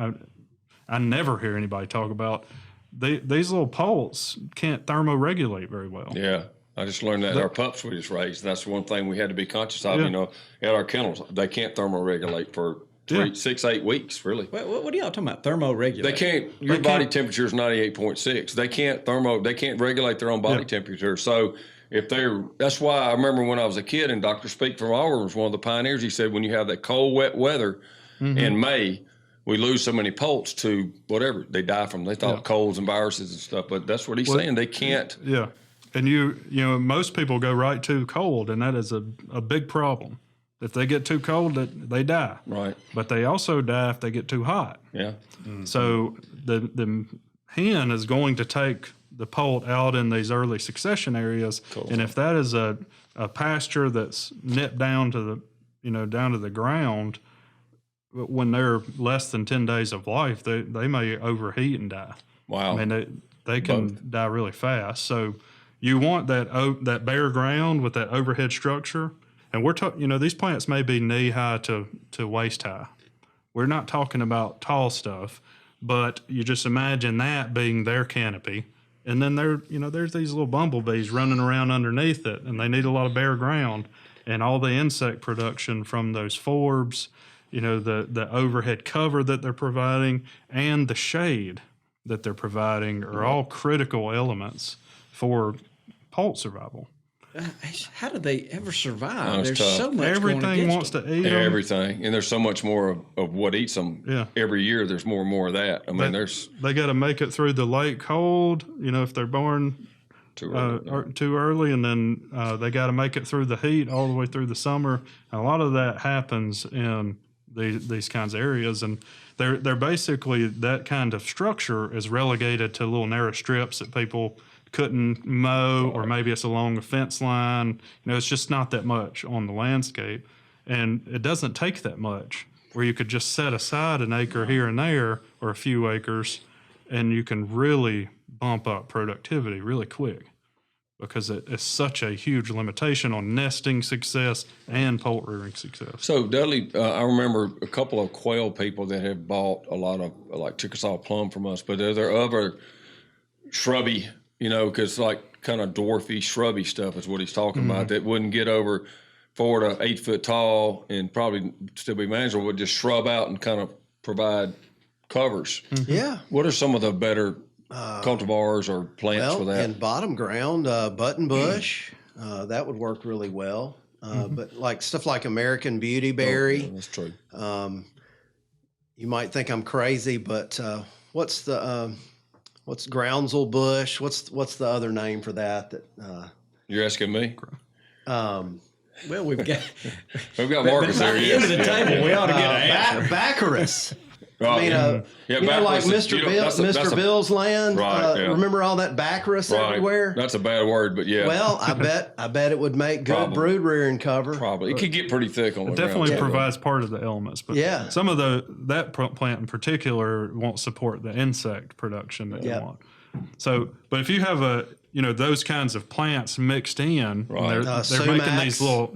I never hear anybody talk about, these little poults can't thermoregulate very well. Yeah. I just learned that our pups we just raised. That's one thing we had to be conscious of. At our kennels, they can't thermoregulate for 6, 8 weeks, really. What are y'all talking about? Thermoregulate? They can't. Your body temperature is 98.6. They can't regulate their own body temperature. So that's why I remember when I was a kid, and Dr. Speak from Auburn was one of the pioneers. He said when you have that cold, wet weather in May, we lose so many poults to whatever they die from. They thought colds and viruses and stuff, but that's what he's saying. They can't. Yeah. And most people go right to cold, and that is a big problem. If they get too cold, they die. Right. But they also die if they get too hot. Yeah. Mm-hmm. So the hen is going to take the poult out in these early succession areas, and if that is a pasture that's nipped down to the ground, when they're less than 10 days of life, they may overheat and die. Wow. I mean, they can die really fast. So you want that bare ground with that overhead structure. And we're talking, these plants may be knee high to waist high. We're not talking about tall stuff, but you just imagine that being their canopy. And then there's these little bumblebees running around underneath it, and they need a lot of bare ground. And all the insect production from those forbs, the overhead cover that they're providing, and the shade that they're providing are all critical elements for poult survival. How do they ever survive? There's tough. so much Everything wants to eat them. Everything. And there's so much more of what eats them. Yeah. Every year there's more and more of that. I mean, they got to make it through the late cold, if they're born too early, and then they got to make it through the heat all the way through the summer. And a lot of that happens in these kinds of areas, and they're basically, that kind of structure is relegated to little narrow strips that people couldn't mow, or maybe it's along a fence line. It's just not that much on the landscape, and it doesn't take that much where you could just set aside an acre here and there, or a few acres, and you can really bump up productivity really quick, because it's such a huge limitation on nesting success and poult rearing success. So Dudley, I remember a couple of quail people that have bought a lot of like Chickasaw plum from us, but are there other shrubby, because like kind of dwarfy, shrubby stuff is what he's talking about, that wouldn't get over 4 to 8 foot tall and probably still be manageable, but just shrub out and kind of provide covers. Yeah. What are some of the better cultivars or plants for that? In bottom ground, button bush, that would work really well. But like stuff like American Beautyberry, Yeah, that's true. You might think I'm crazy, but what's groundsel bush? What's the other name for that? You're asking me? Well, we've got Marcus there. By the end of the Yes. table, we ought to get an answer. Baccaris. Right. I mean, Yeah, you know, like Baccaris is- Mr. you know, Bill, that's a- that's Mr. a- Bill's land. Right, yeah. Remember all that Baccaris Right. everywhere? That's a bad word, but yeah. Well, I bet it would make good Probably. brood rearing cover. Probably. It could get pretty thick on the It definitely ground. provides part of the elements, but Yeah. some of that plant in particular won't support the insect production that you Yeah. want. So, but if you have those kinds of plants mixed in, Right. they're making these sumacs. little,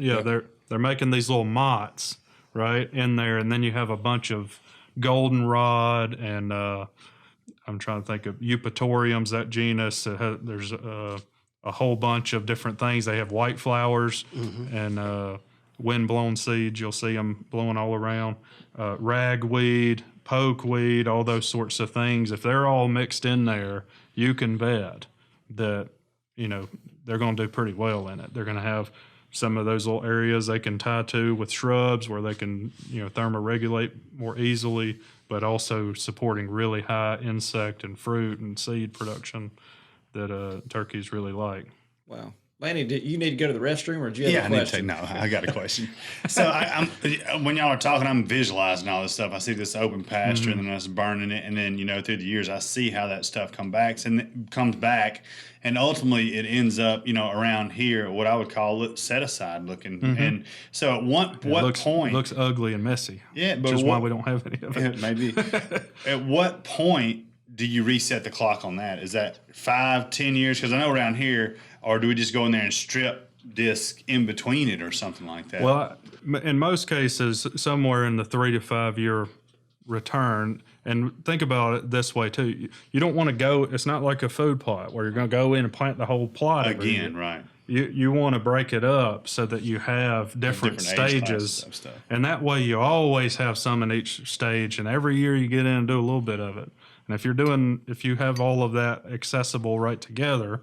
they're making these little mottes right in there, and then you have a bunch of goldenrod and I'm trying to think of eupatoriums, that genus. There's a whole bunch of different things. They have white flowers and wind-blown seeds. You'll see them blowing all around. Ragweed, pokeweed, all those sorts of things. If they're all mixed in there, you can bet that, they're going to do pretty well in it. They're going to have some of those little areas they can tie to with shrubs where they can, thermoregulate more easily, but also supporting really high insect and fruit and seed production that turkeys really like. Wow. Lanny, you need to go to the restroom, or do you have Yeah, a I need to question? take. No, I got a question. So I'm when y'all are talking, I'm visualizing all this stuff. I see this open pasture, and then us burning it, and then through the years, I see how that stuff comes back, and ultimately it ends up around here, what I would call set aside looking. And so at what point It looks ugly and messy. Yeah, but which is why we don't have any of it. maybe at what point do you reset the clock on that? Is that 5-10 years? Because I know around here, or do we just go in there and strip disc in between it or something like that? Well, in most cases, somewhere in the 3 to 5 year return. And think about it this way too. You don't want to go. It's not like a food plot where you're going to go in and plant the whole plot every again, year. right? You want to break it up so that you have different age classes stages, of stuff. and that way you always have some in each stage. And every year you get in and do a little bit of it. And if you have all of that accessible right together,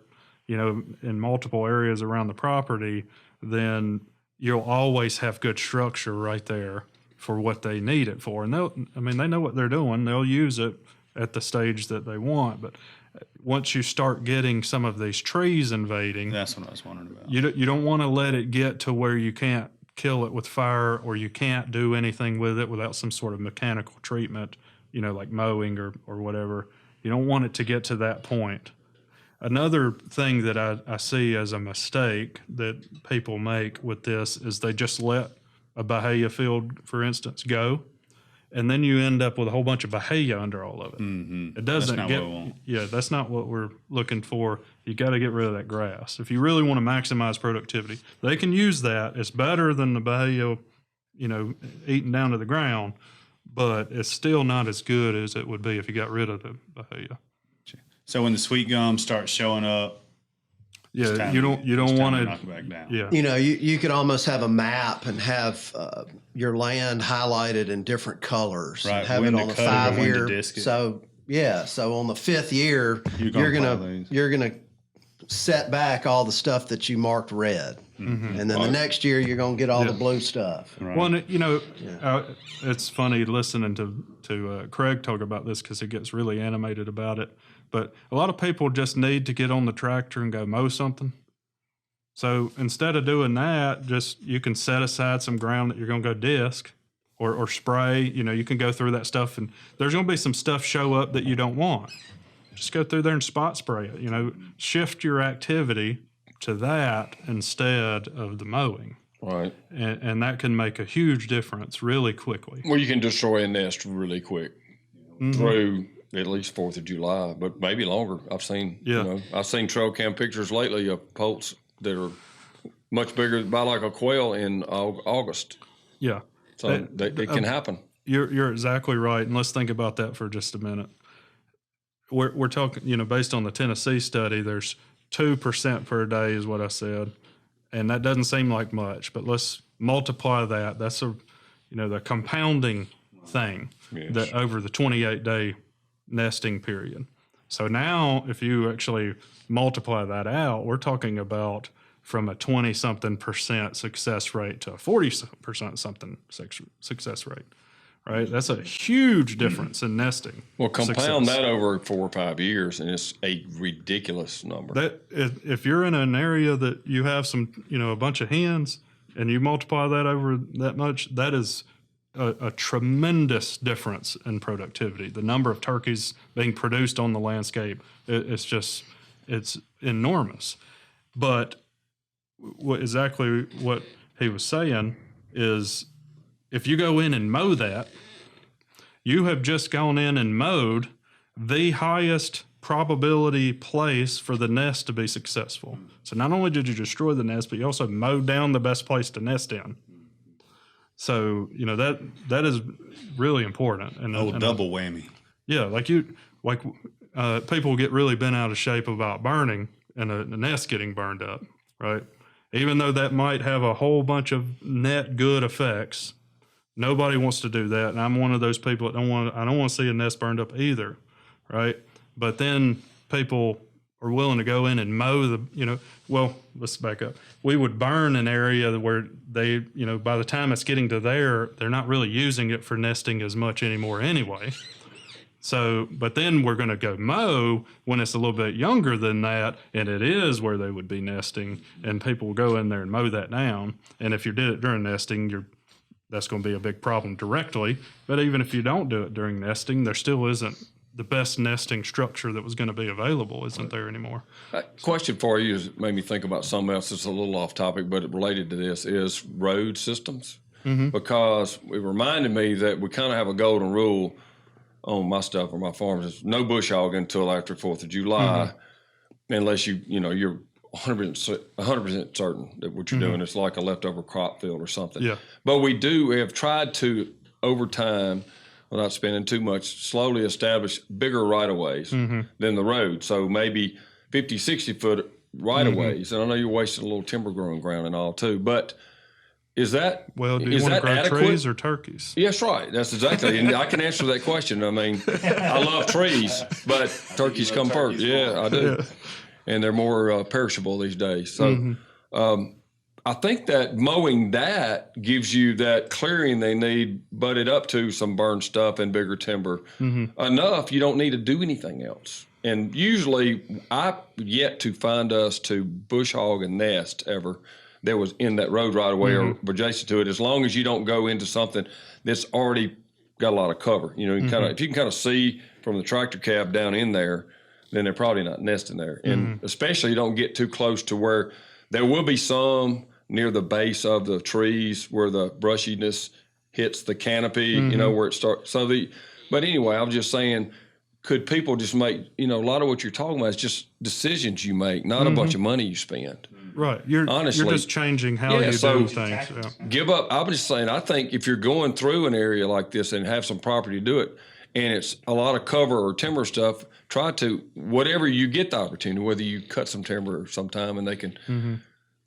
in multiple areas around the property, then you'll always have good structure right there for what they need it for. And they know what they're doing. They'll use it at the stage that they want. But once you start getting some of these trees invading, That's what I was wondering about. you don't want to let it get to where you can't kill it with fire, or you can't do anything with it without some sort of mechanical treatment, like mowing or whatever. You don't want it to get to that point. Another thing that I see as a mistake that people make with this is they just let a bahia field, for instance, go, and then you end up with a whole bunch of bahia under all of it. Mm-hmm. It doesn't That's not get, what we want. yeah, that's not what we're looking for. You got to get rid of that grass. If you really want to maximize productivity, they can use that. It's better than the bahia, eating down to the ground, but it's still not as good as it would be if you got rid of the bahia. So when the sweet gum starts showing up, it's Yeah, time you to- don't it's time want to to. knock it back down. Yeah, You could almost have a map and have your land highlighted in different colors. Right, And have when it to on a cut it or when to 5 year. disc it. So on the 5th year, You're gonna you're gonna set back all the stuff that you marked red, and then the next year you're gonna get all the blue stuff. Right. Well, and, it's funny listening to Craig talk about this because he gets really animated about it. But a lot of people just need to get on the tractor and go mow something. So instead of doing that, you can set aside some ground that you're going to go disc or spray. You can go through that stuff, and there's going to be some stuff show up that you don't want. Just go through there and spot spray it. Shift your activity to that instead of the mowing. Right. And that can make a huge difference really quickly. Well, you can destroy a nest really quick through at least 4th of July, but maybe longer. I've seen, I've seen trail cam pictures lately of poults that are much bigger, about like a quail in August. Yeah. So it can happen. You're exactly right. And let's think about that for just a minute. We're talking, based on the Tennessee study, there's 2% per day is what I said. and that doesn't seem like much, but let's multiply that. That's the compounding thing that over the 28-day nesting period. So now if you actually multiply that out, we're talking about from a 20-something% success rate to a 40% something success rate, right? That's a huge difference in nesting. Well, compound success. that over 4 or 5 years, and it's a ridiculous number. That if you're in an area that you have some, a bunch of hens, and you multiply that over that much, that is a tremendous difference in productivity. The number of turkeys being produced on the landscape, it's enormous. But exactly what he was saying is, if you go in and mow that, you have just gone in and mowed the highest probability place for the nest to be successful. So not only did you destroy the nest, but you also mowed down the best place to nest in. So, that is really important. And double whammy. Yeah, people get really bent out of shape about burning and a nest getting burned up, right? Even though that might have a whole bunch of net good effects, nobody wants to do that. And I'm one of those people that I don't want to see a nest burned up either, right? But then people are willing to go in and mow let's back up. We would burn an area where they, by the time it's getting to there, they're not really using it for nesting as much anymore anyway. So, but then we're going to go mow when it's a little bit younger than that, and it is where they would be nesting, and people will go in there and mow that down. And if you did it during nesting, that's going to be a big problem directly. But even if you don't do it during nesting, there still isn't the best nesting structure that was going to be available isn't there anymore. Question for you made me think about something else that's a little off topic, but it related to this, is road systems. Because it reminded me that we kind of have a golden rule on my stuff or my farms is no bush hog until after 4th of July, unless you're 100% certain that what you're doing is like a leftover crop field or something. Yeah. But we have tried to, over time, without spending too much, slowly establish bigger right-of-ways than the road. So maybe 50, 60-foot right-of-ways. And I know you're wasting a little timber growing ground and all too, but is that do you want to grow adequate? Trees or turkeys? Yes, right. That's exactly. And I can answer that question. I mean, I love trees, but turkeys come first. Yeah, I do. Yeah. And they're more perishable these days. So I think that mowing that gives you that clearing they need, butted up to some burned stuff and bigger timber enough. You don't need to do anything else. And usually, I've yet to find us to bush hog a nest ever that was in that road right away or adjacent to it. As long as you don't go into something that's already got a lot of cover, you if you can kind of see from the tractor cab down in there, then they're probably not nesting there. And especially you don't get too close to where there will be some near the base of the trees where the brushiness hits the canopy, where it starts. But anyway, I was just saying, could people just make, a lot of what you're talking about is just decisions you make, not a bunch of money you spend. Right. You're just changing how you do things. Yeah. Give up. I'm just saying, I think if you're going through an area like this and have some property to do it, and it's a lot of cover or timber stuff, try to, whatever you get the opportunity, whether you cut some timber sometime and they can,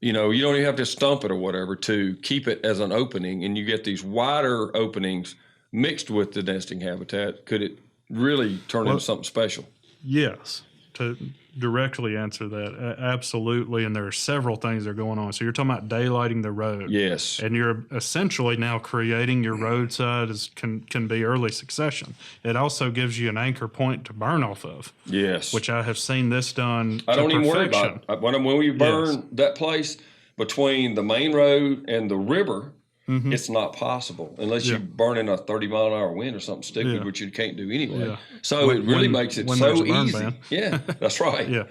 you don't even have to stump it or whatever, to keep it as an opening, and you get these wider openings mixed with the nesting habitat. Could it really turn into something special? Yes. To directly answer that, absolutely. And there are several things that are going on. So you're talking about daylighting the road. Yes. And you're essentially now creating your roadside can be early succession. It also gives you an anchor point to burn off of. Yes. Which I have seen this done I don't to even worry perfection. about it. When we burn that place between the main road and the river, it's not possible unless you burn in a 30-mile-an-hour wind or something stupid, which you can't do anyway. Yeah. So it really makes it so easy. Ban. Yeah, that's right. Yeah.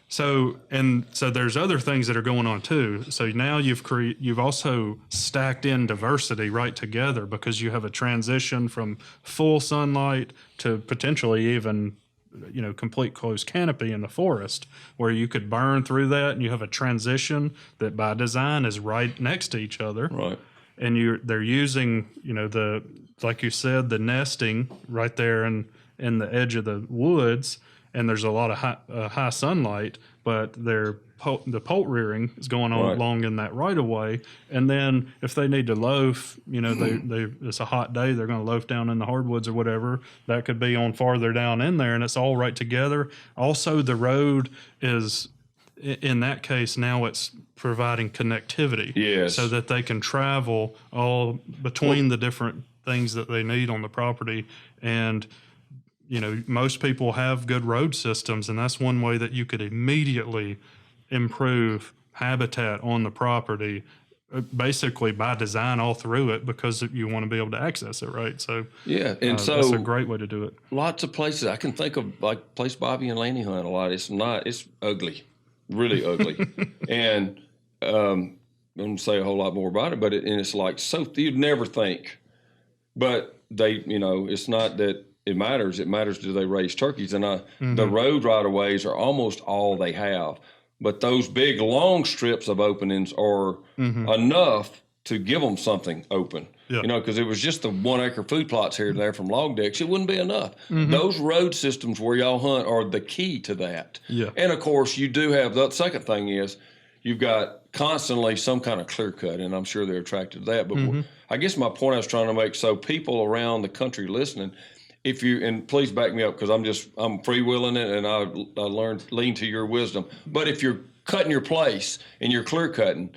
So there's other things that are going on too. So now you've also stacked in diversity right together, because you have a transition from full sunlight to potentially even complete closed canopy in the forest, where you could burn through that, and you have a transition that by design is right next to each other. Right. And they're using, like you said, the nesting right there in the edge of the woods, and there's a lot of high sunlight, but they're the poult rearing is going on along in that right of way. And then if they need to loaf, it's a hot day, they're going to loaf down in the hardwoods or whatever. That could be on farther down in there, and it's all right together. Also, the road is, in that case, now it's providing connectivity. Yes. So that they can travel all between the different things that they need on the property. And most people have good road systems, and that's one way that you could immediately improve habitat on the property, basically by design all through it, because you want to be able to access it, right? So yeah, and so that's a great way to do it. Lots of places I can think of, like place Bobby and Lanny hunt a lot. It's ugly, really ugly, and I'm going to say a whole lot more about it, but it's like, so you'd never think, but they, it's not that it matters. It matters, do they raise turkeys? And the road right-of-ways are almost all they have. But those big, long strips of openings are enough to give them something open. Yeah. Because it was just the 1 acre food plots here and there from log decks. It wouldn't be enough. Those road systems where y'all hunt are the key to that. Yeah. And, of course, you do have, the second thing is you've got constantly some kind of clear cut, and I'm sure they're attracted to that. But I guess my point I was trying to make, so people around the country listening, and please back me up, because I'm freewheeling it, and I lean to your wisdom. But if you're cutting your place and you're clear cutting,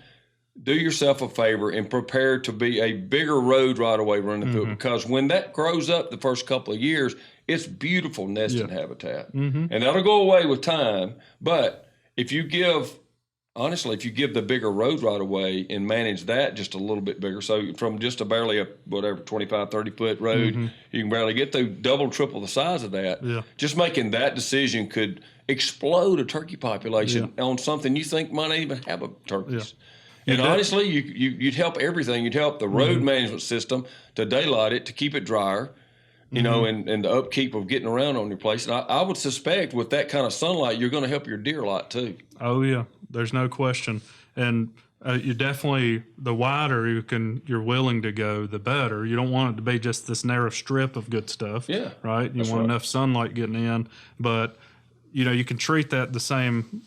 do yourself a favor and prepare to be a bigger road right away running through it, because when that grows up the first couple of years, it's beautiful nesting habitat. And that'll go away with time. But if you give the bigger road right away and manage that just a little bit bigger, so from just barely a 25, 30 foot road, you can barely get through, double, triple the size of that. Yeah. Just making that decision could explode a turkey population on something you think might not even have turkeys. Yeah. And honestly, you'd help everything. You'd help the road management system to daylight it, to keep it drier, and the upkeep of getting around on your place. And I would suspect with that kind of sunlight, you're going to help your deer a lot too. Oh yeah, there's no question. And you definitely, the wider you're willing to go, the better. You don't want it to be just this narrow strip of good stuff. Yeah, right. You want enough sunlight getting in, but you can treat that the same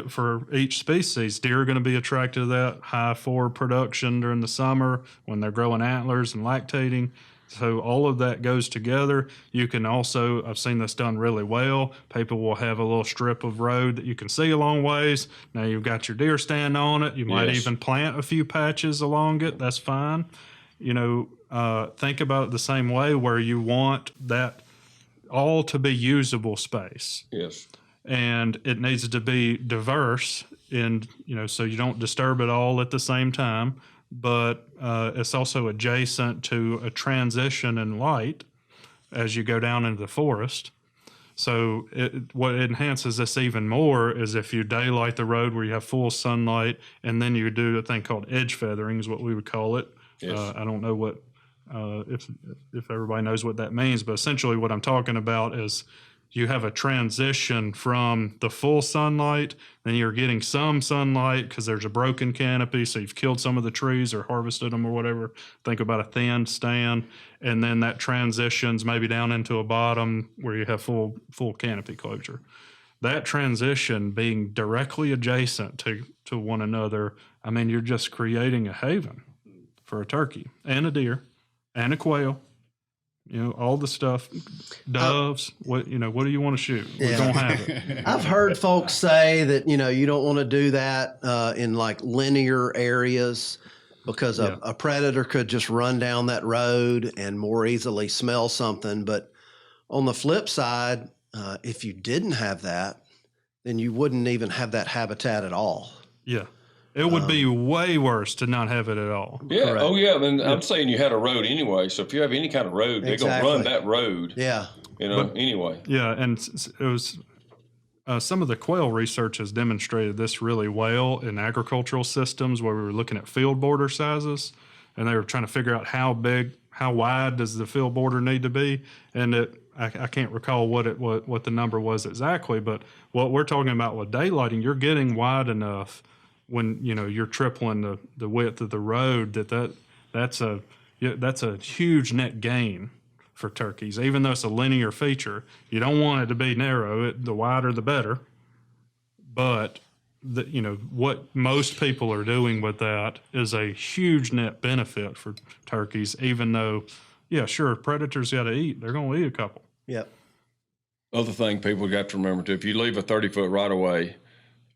for each species. Deer are going to be attracted to that high forward production during the summer when they're growing antlers and lactating. So all of that goes together. You can also, I've seen this done really well. People will have a little strip of road that you can see a long ways. Now you've got your deer stand on it. You might even plant a few patches along it. That's fine. Think about it the same way, where you want that all to be usable space. Yes. And it needs to be diverse, and so you don't disturb it all at the same time. But it's also adjacent to a transition in light as you go down into the forest. So what enhances this even more is if you daylight the road where you have full sunlight, and then you do a thing called edge feathering is what we would call it. Yes. I don't know what if everybody knows what that means, but essentially what I'm talking about is you have a transition from the full sunlight, then you're getting some sunlight because there's a broken canopy, so you've killed some of the trees or harvested them or whatever. Think about a thin stand, and then that transitions maybe down into a bottom where you have full canopy closure. That transition being directly adjacent to one another, I mean, you're just creating a haven for a turkey and a deer and a quail. All the stuff, doves, what do you want to shoot? We're going to have it. I've heard folks say that, you don't want to do that in like linear areas because a predator could just run down that road and more easily smell something. But on the flip side, if you didn't have that, then you wouldn't even have that habitat at all. Yeah. It would be way worse to not have it at all. Yeah. Correct. Oh, yeah. I mean, I'm saying you had a road anyway. So if you have any kind of road, they're going to run that road. Yeah. Anyway. Yeah. And it was some of the quail research has demonstrated this really well in agricultural systems where we were looking at field border sizes, and they were trying to figure out how wide does the field border need to be. And I can't recall what the number was exactly, but what we're talking about with daylighting, you're getting wide enough when you're tripling the width of the road, that's a huge net gain for turkeys, even though it's a linear feature. You don't want it to be narrow. The wider the better. But what most people are doing with that is a huge net benefit for turkeys, even though, yeah, sure, predators got to eat. They're going to eat a couple. Yep. Other thing people got to remember too, if you leave a 30-foot right of way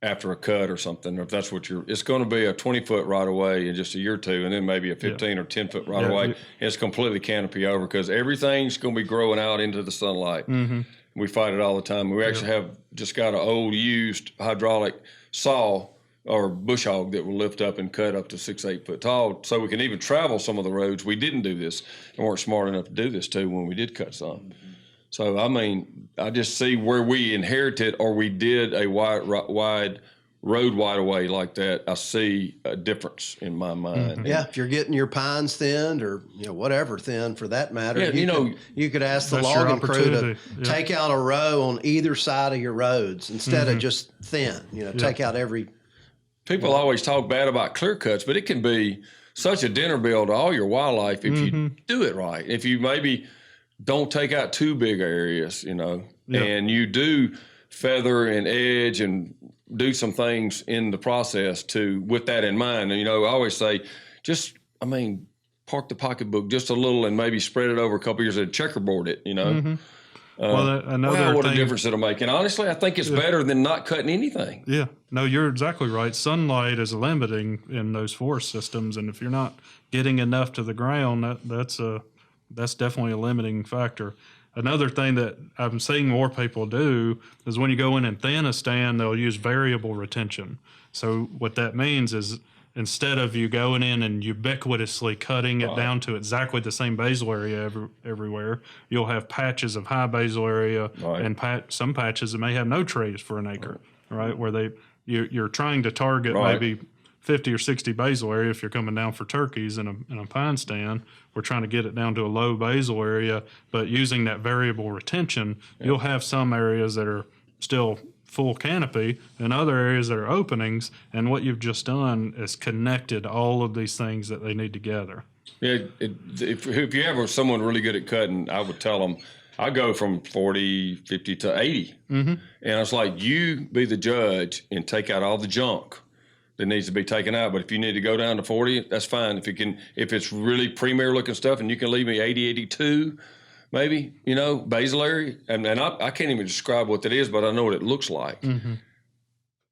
after a cut or something, or if that's what it's going to be a 20-foot right of way in just a year or two, and then maybe a 15 or 10-foot right of way. It's completely canopy over because everything's going to be growing out into the sunlight. Mm-hmm. We fight it all the time. We actually have just got an old used hydraulic saw or bush hog that will lift up and cut up to 6-8 foot tall, so we can even travel some of the roads. We didn't do this and weren't smart enough to do this too when we did cut some. So I mean, I just see where we inherited or we did a wide road wide away like that. I see a difference in my mind. Mm-hmm. Yeah, if you're getting your pines thinned or whatever thin for that matter, you could ask the logging crew to take out a row on either side of your roads instead of just thin. Take out every. People always talk bad about clear cuts, but it can be such a dinner bill to all your wildlife if you do it right. If you maybe don't take out too big areas, and you do feather and edge and do some things in the process with that in mind. And, I always say, park the pocketbook just a little and maybe spread it over a couple of years and checkerboard it, what a difference it'll make. And honestly, I think it's better than not cutting anything. Yeah. No, you're exactly right. Sunlight is limiting in those forest systems. And if you're not getting enough to the ground, that's definitely a limiting factor. Another thing that I'm seeing more people do is when you go in and thin a stand, they'll use variable retention. So what that means is instead of you going in and ubiquitously cutting it down to exactly the same basal area everywhere, you'll have patches of high basal area and some patches that may have no trees for an acre, right? Where you're trying to target maybe 50 or 60 basal area if you're coming down for turkeys in a pine stand. We're trying to get it down to a low basal area, but using that variable retention, you'll have some areas that are still full canopy and other areas that are openings, and what you've just done is connected all of these things that they need together. Yeah, if you have someone really good at cutting, I would tell them, I go from 40, 50 to 80. And it's like, you be the judge and take out all the junk that needs to be taken out. But if you need to go down to 40, that's fine. If it's really premier looking stuff and you can leave me 80, 82, maybe, basal area. And I can't even describe what that is, but I know what it looks like.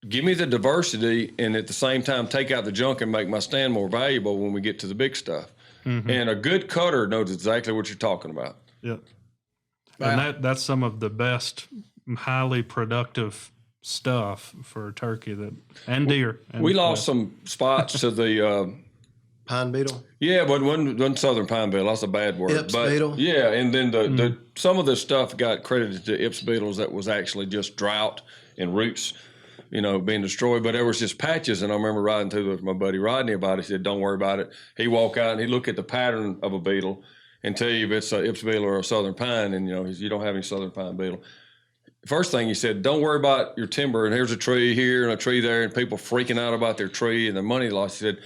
Give me the diversity and at the same time take out the junk and make my stand more valuable when we get to the big stuff. And a good cutter knows exactly what you're talking about. Yep. And that's some of the best, highly productive stuff for turkey and deer. We lost some spots to the pine beetle. Yeah, but one southern pine beetle. That's a bad word. Ips beetle. Yeah, and then the some of the stuff got credited to Ips beetles that was actually just drought and roots, being destroyed. But there was just patches, and I remember riding through with my buddy Rodney about it. He said, "Don't worry about it." He walk out and he look at the pattern of a beetle and tell you if it's a Ips beetle or a southern pine, and you don't have any southern pine beetle. First thing he said, don't worry about your timber, and here's a tree here and a tree there, and people freaking out about their tree and the money loss. He said,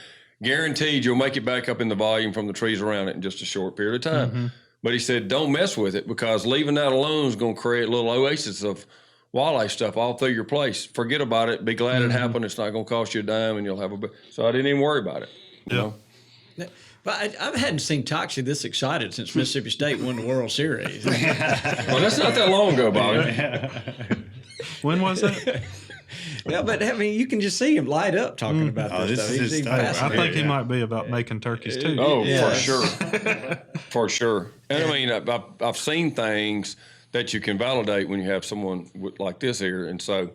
guaranteed you'll make it back up in the volume from the trees around it in just a short period of time. But he said, don't mess with it, because leaving that alone is going to create a little oasis of wildlife stuff all through your place. Forget about it. Be glad it happened. It's not going to cost you a dime, and you'll have So I didn't even worry about it. You know? But I hadn't seen Toxie this excited since Mississippi State won the World Series. Well, that's not that long ago, Bobby. When was that? Yeah, but I mean, you can just see him light up talking about this stuff. Is his stuff. I think he might be about making turkeys too. Oh, for sure. For sure. And I mean, I've seen things that you can validate when you have someone like this here. And so,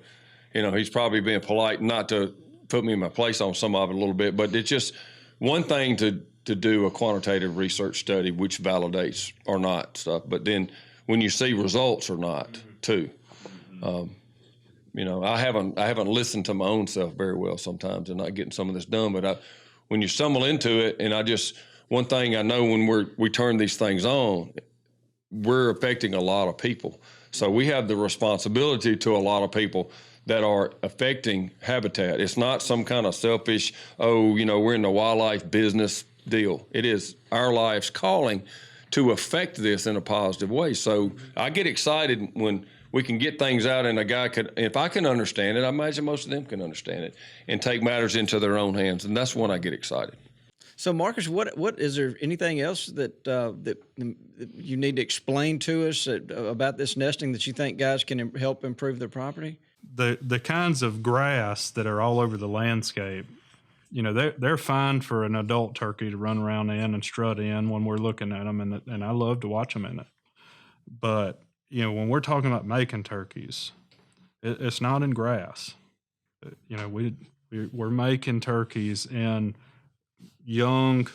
he's probably being polite, not to put me in my place on some of it a little bit, but it's just one thing to do a quantitative research study which validates or not stuff, but then when you see results or not too. I haven't listened to my own self very well sometimes and not getting some of this done, but when you stumble into it, and one thing I know when we turn these things on, we're affecting a lot of people. So we have the responsibility to a lot of people that are affecting habitat. It's not some kind of selfish, we're in the wildlife business deal. It is our life's calling to affect this in a positive way. So I get excited when we can get things out, and a guy could, if I can understand it, I imagine most of them can understand it, and take matters into their own hands, and that's when I get excited. So, Marcus, what is there anything else that that you need to explain to us about this nesting that you think guys can help improve their property? The kinds of grass that are all over the landscape, you know, they're fine for an adult turkey to run around in and strut in when we're looking at them, and I love to watch them in it. But you know, when we're talking about making turkeys, it's not in grass. You know, we're making turkeys in young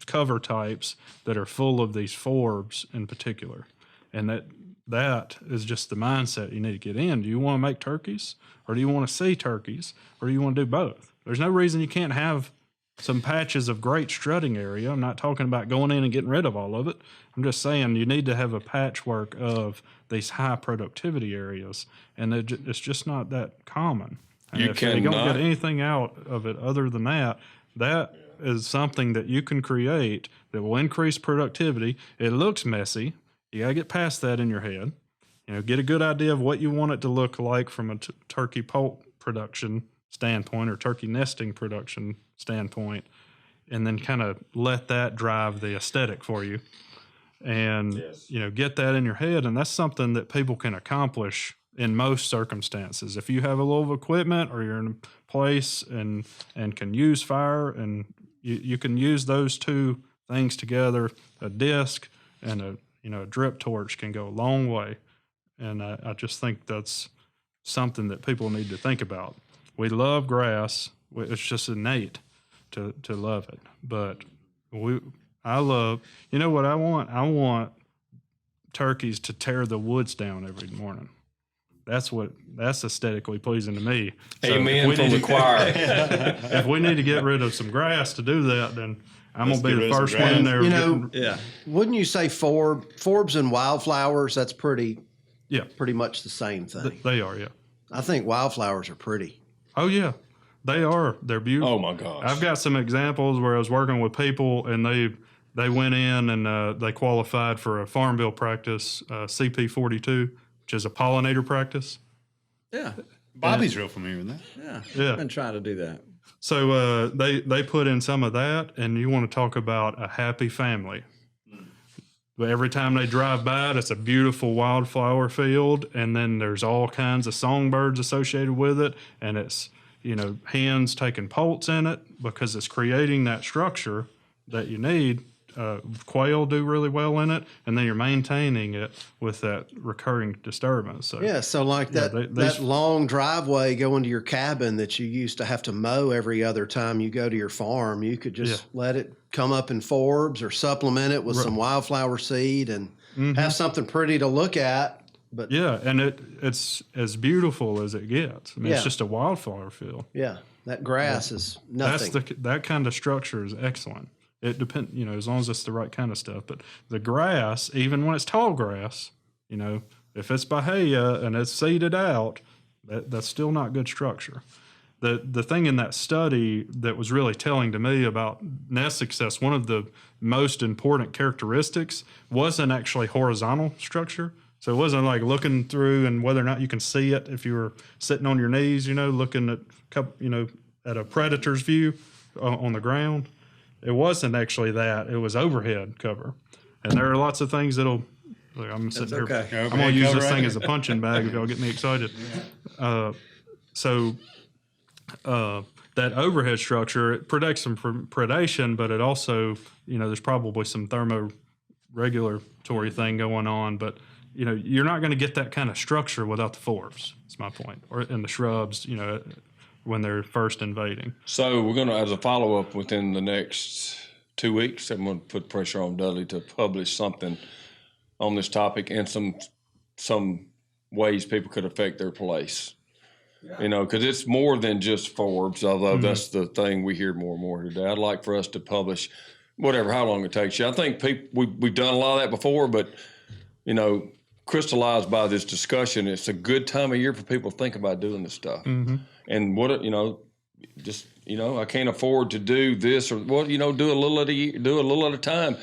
cover types that are full of these forbs in particular, and that is just the mindset you need to get in. Do you want to make turkeys, or do you want to see turkeys, or do you want to do both? There's no reason you can't have some patches of great strutting area. I'm not talking about going in and getting rid of all of it. I'm just saying you need to have a patchwork of these high productivity areas, and it's just not that common. And if you don't get anything out of it other than that, that is something that you can create that will increase productivity. It looks messy. You got to get past that in your head. You know, get a good idea of what you want it to look like from a turkey poult production standpoint or turkey nesting production standpoint, and then kind of let that drive the aesthetic for you. And, you know, get that in your head. And that's something that people can accomplish in most circumstances. If you have a little equipment or you're in a place and can use fire, and you can use those two things together, a disc and a drip torch can go a long way. And I just think that's something that people need to think about. We love grass. It's just innate to love it. But I love, you know what I want? I want turkeys to tear the woods down every morning. That's aesthetically pleasing to me. Amen from the choir. If we need to get rid of some grass to do that, then I'm going to be the first one in there. You know, wouldn't you say forbs and wildflowers, that's pretty much the same thing? They are, yeah. I think wildflowers are pretty. Oh, yeah. They are. They're beautiful. Oh, my gosh. I've got some examples where I was working with people, and they went in and they qualified for a Farm Bill practice, CP42, which is a pollinator practice. Yeah. Bobby's real familiar with that. Yeah. I've been trying to do that. So they put in some of that, and you want to talk about a happy family. But every time they drive by it, it's a beautiful wildflower field, and then there's all kinds of songbirds associated with it, and it's, you know, hens taking poults in it because it's creating that structure that you need. Quail do really well in it, and then you're maintaining it with that recurring disturbance. So, so like that long driveway going to your cabin that you used to have to mow every other time you go to your farm, you could just let it come up in forbs or supplement it with some wildflower seed and have something pretty to look at. But and it's as beautiful as it gets. I mean, it's just a wildflower field. Yeah, that grass is nothing. That kind of structure is excellent. It depends, you know, as long as it's the right kind of stuff. But the grass, even when it's tall grass, you know, if it's bahia and it's seeded out, that's still not good structure. The thing in that study that was really telling to me about nest success, one of the most important characteristics wasn't actually horizontal structure. So it wasn't like looking through and whether or not you can see it if you were sitting on your knees, you know, looking at a predator's view on the ground. It wasn't actually that. It was overhead cover. And there are lots of things that'll, like I'm sitting here, I'm going to use this thing as a punching bag if y'all get me excited. So that overhead structure, it protects from predation, but it also, you know, there's probably some thermoregulatory thing going on. But, you know, you're not going to get that kind of structure without the forbs, that's my point, or in the shrubs, you know, when they're first invading. So we're going to, as a follow-up within the next 2 weeks, I'm going to put pressure on Dudley to publish something on this topic and some ways people could affect their place. You know, because it's more than just forbs, although that's the thing we hear more and more today. I'd like for us to publish how long it takes you. I think we've done a lot of that before, but, you know, crystallized by this discussion, it's a good time of year for people to think about doing this stuff. And what, you know, just, you know, I can't afford to do this or what, you know, do a little at a time.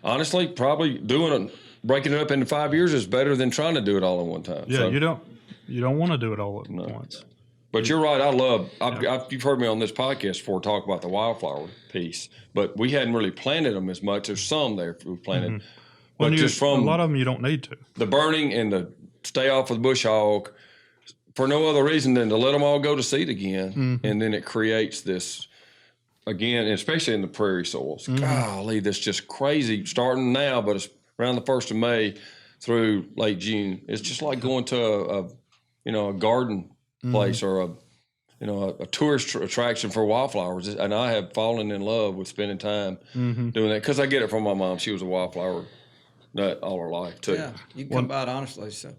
Honestly, probably doing breaking it up into 5 years is better than trying to do it all at one time. Yeah, So, you don't want to do it all at once. but you're right. You've heard me on this podcast before talk about the wildflower piece, but we hadn't really planted them as much. There's some there we planted, but just from a lot of them you don't need to. the burning and the stay off of the bush hog for no other reason than to let them all go to seed again, and then it creates this again, especially in the prairie soils. Golly, that's just crazy. Starting now, but it's around the 1st of May through late June. It's just like going to a garden place or a tourist attraction for wildflowers. And I have fallen in love with spending time doing that because I get it from my mom. She was a wildflower nut all her life too. Yeah, you can come by it honestly. So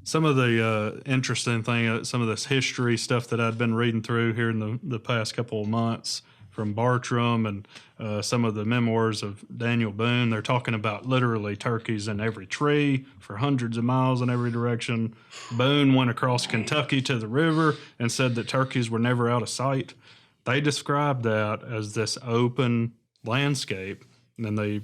Some of the interesting thing, some of this history stuff that I'd been reading through here in the past couple of months from Bartram and some of the memoirs of Daniel Boone, they're talking about literally turkeys in every tree for hundreds of miles in every direction. Boone went across Kentucky to the river and said that turkeys were never out of sight. They described that as this open landscape, and then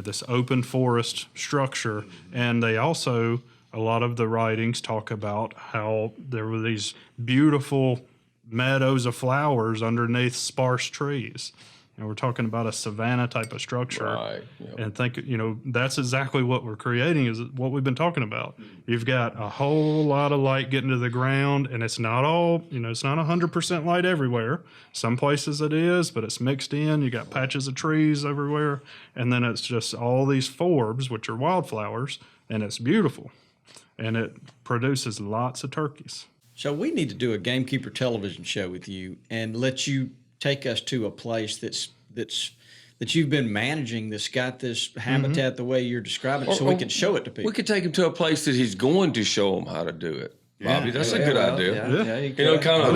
this open forest structure, and they also, a lot of the writings talk about how there were these beautiful meadows of flowers underneath sparse trees. And we're talking about a savanna type of structure. Right. Yep. And think, that's exactly what we're creating is what we've been talking about. You've got a whole lot of light getting to the ground, and it's not all, it's not 100% light everywhere. Some places it is, but it's mixed in. You got patches of trees everywhere. And then it's just all these forbs, which are wildflowers, and it's beautiful. And it produces lots of turkeys. So we need to do a Gamekeeper television show with you and let you take us to a place that you've been managing that's got this habitat the way you're describing it, so we can show it to people. We could take him to a place that he's going to show them how to do it. Bobby, that's a good idea. Yeah, kind of,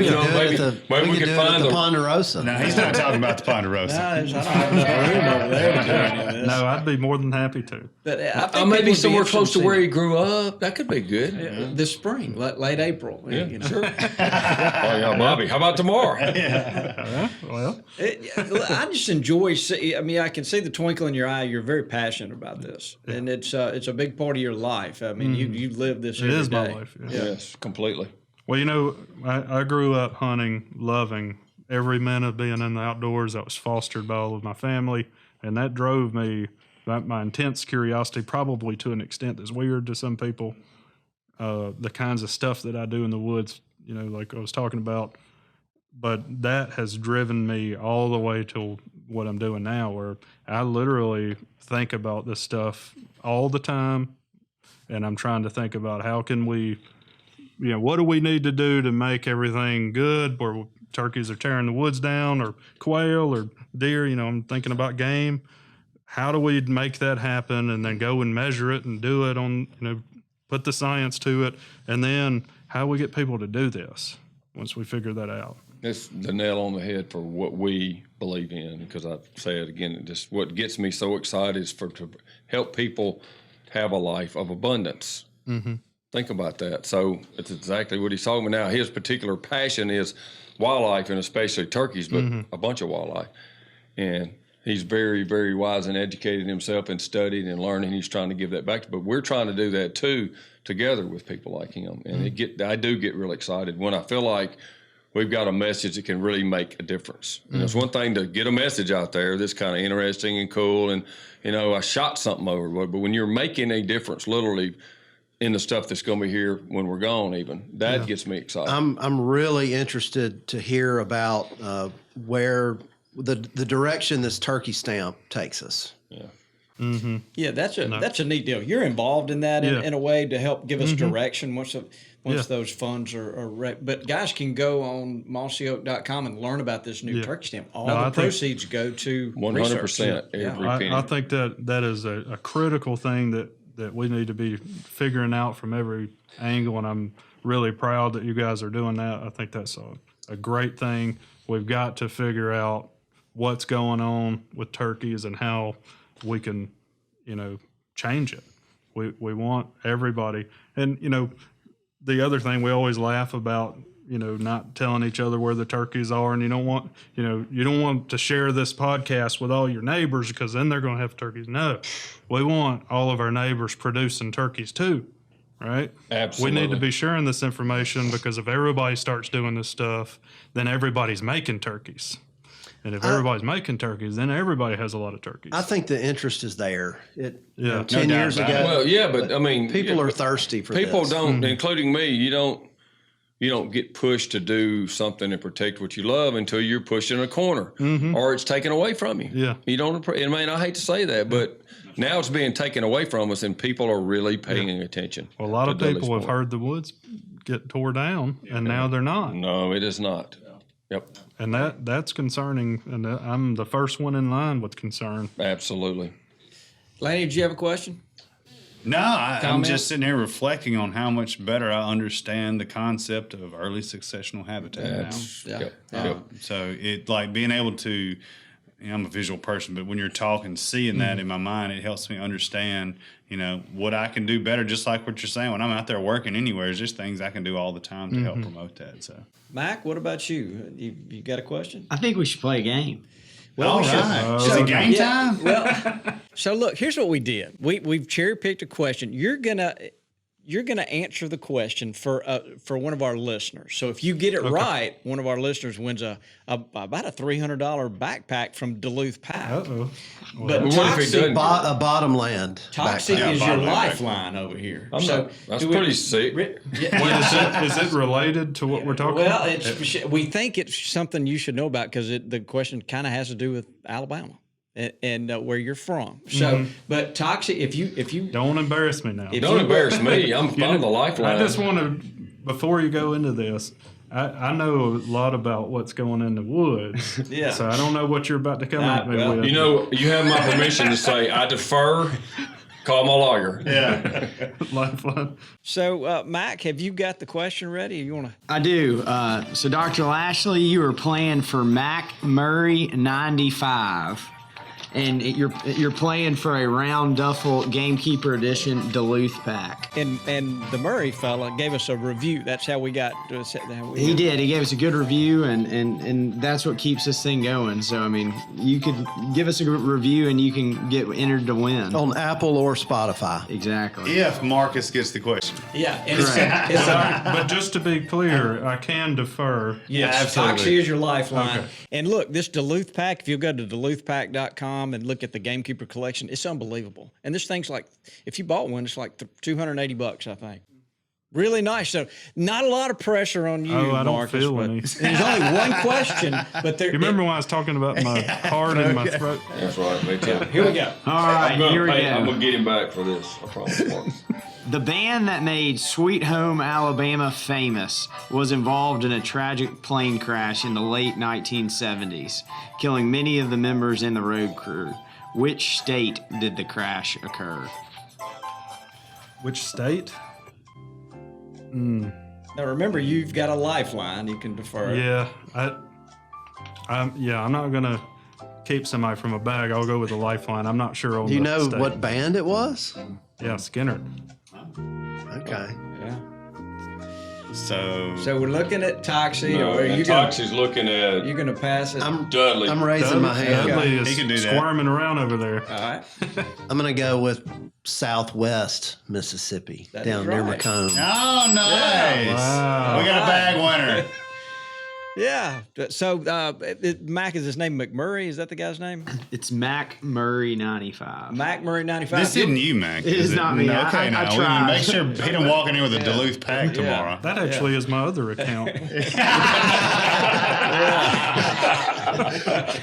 maybe we could find the Ponderosa. No, he's not talking about the Ponderosa. I don't have enough room over there to do any of this. No, I'd be more than happy to. But I think maybe people would somewhere be close to interested where in he grew up. That could be good. this spring, late April. Sure. Bobby, how about tomorrow? Well, I just enjoy. I can see the twinkle in your eye. You're very passionate about this, and it's a big part of your life. I mean, you live this every day. it is my life. Yeah. Yes, completely. Well, I grew up hunting, loving every minute of being in the outdoors. That was fostered by all of my family, and that drove me, my intense curiosity, probably to an extent that's weird to some people, the kinds of stuff that I do in the woods, like I was talking about. But that has driven me all the way to what I'm doing now, where I literally think about this stuff all the time, and I'm trying to think about how can we, what do we need to do to make everything good where turkeys are tearing the woods down or quail or deer, I'm thinking about game. How do we make that happen and then go and measure it and do it on, put the science to it, and then how do we get people to do this once we figure that out? It's the nail on the head for what we believe in, because I say it again, just what gets me so excited is to help people have a life of abundance. Mm-hmm. Think about that. So it's exactly what he's talking about now. His particular passion is wildlife, and especially turkeys, but a bunch of wildlife. And he's very, very wise and educated himself and studied and learning. He's trying to give that back. But we're trying to do that too, together with people like him. And I do get real excited when I feel like we've got a message that can really make a difference. It's one thing to get a message out there that's kind of interesting and cool, and I shot something over, but when you're making a difference, literally, in the stuff that's going to be here when we're gone, even that gets me excited. I'm really interested to hear about where the direction this turkey stamp takes us. Yeah. Mm-hmm. Yeah, that's a neat deal. You're involved in that in a way to help give us direction once those funds are but guys can go on MossyOak.com and learn about this new turkey stamp. All the proceeds go to 100% every penny. I think that is a critical thing that we need to be figuring out from every angle, and I'm really proud that you guys are doing that. I think that's a great thing. We've got to figure out what's going on with turkeys and how we can, change it. We want everybody. And, the other thing we always laugh about, not telling each other where the turkeys are, and you don't want to share this podcast with all your neighbors because then they're going to have turkeys. No, we want all of our neighbors producing turkeys too, right? Absolutely. We need to be sharing this information because if everybody starts doing this stuff, then everybody's making turkeys. And if everybody's making turkeys, then everybody has a lot of turkeys. I think the interest is there. 10 No years doubt ago, about it. Well, yeah, but I mean, people are thirsty for people this. don't, including me. You don't get pushed to do something and protect what you love until you're pushed in a corner or it's taken away from you. Yeah. You don't. I mean, I hate to say that, but now it's being taken away from us, and people are really paying attention. Well, a lot of people have point. heard the woods get tore down, and now they're not. No, it is not. Yep. And that's concerning, and I'm the first one in line with concern. Absolutely. Lanny, did you have a question? No, I'm Comment? just sitting here reflecting on how much better I understand the concept of early successional habitat now. Yep. So it like being able to, I'm a visual person, but when you're talking, seeing that in my mind, it helps me understand, what I can do better. Just like what you're saying, when I'm out there working anywhere, there's just things I can do all the time to help promote that. So, Mac, what about you? You got a question? I think we should play a game. Well, all we should. right. Is it game time? Well, so look, here's what we did. We've cherry picked a question. You're gonna answer the question for one of our listeners. So if you get it right, one of our listeners wins about a $300 backpack from Duluth Pack. Uh-oh. But Well, what if he doesn't? A Bottomland. Toxic backpack. is your bottom line lifeline over here. That's pretty sick. Is it related to what we're talking Well, about? we think it's something you should know about because the question kind of has to do with Alabama and where you're from. So, but Toxic, if you Don't embarrass me now. Don't embarrass me. I'm the lifeline. I just want to, before you go into this, I know a lot about what's going in the woods. Yeah. So I don't know what you're about to come at me well, with. You have my permission to say I defer. Call my lawyer. Yeah. Lifeline. So, Mac, have you got the question ready? You want to? I do. So, Dr. Lashley, you were playing for Mac Murray 95. And you're playing for a round duffel Gamekeeper edition Duluth pack. And the Murray fella gave us a review. That's how we got. He did. He gave us a good review, and that's what keeps this thing going. So, I mean, you could give us a good review, and you can get entered to win. On Apple or Spotify. Exactly. If Marcus gets the question. Yeah. And it's But just to be clear, I can defer. yes, Absolutely. Toxie is your lifeline. Okay. And look, this Duluth pack, if you go to duluthpack.com and look at the Gamekeeper collection, it's unbelievable. And this thing's like, if you bought one, it's like $280, I think. Really nice. So not a lot of pressure on you, I don't Marcus. feel but any. There's only one question, but there. You remember when I was talking about my heart and my throat? That's right. Me too. Here we go. All right, here we I'm go. gonna get him back for this. I promise. Marcus. The band that made Sweet Home Alabama famous was involved in a tragic plane crash in the late 1970s, killing many of the members in the road crew. Which state did the crash occur? Which state? Now remember, you've got a lifeline. You can defer. Yeah, I'm not gonna keep somebody from a bag. I'll go with a lifeline. I'm not sure on. Do you the know state. what band it was? Yeah, Skinner. Okay. Yeah. So So we're looking at Toxie, No, or and you're gonna Toxie's looking at you're gonna pass it. Dudley. I'm raising my hand. Dudley He can do is that. squirming around over there. All right. I'm going to go with Southwest Mississippi, That down is near right. Macomb. Oh, nice. Wow. We got a bag winner. Yeah. So Mac, is his name McMurray? Is that the guy's name? It's Mac Murray 95. Mac Murray 95. This isn't you, Mac. It is not me. No, I- okay, I now we tried. make sure he don't walk in here with a Duluth pack tomorrow. That actually is my other account.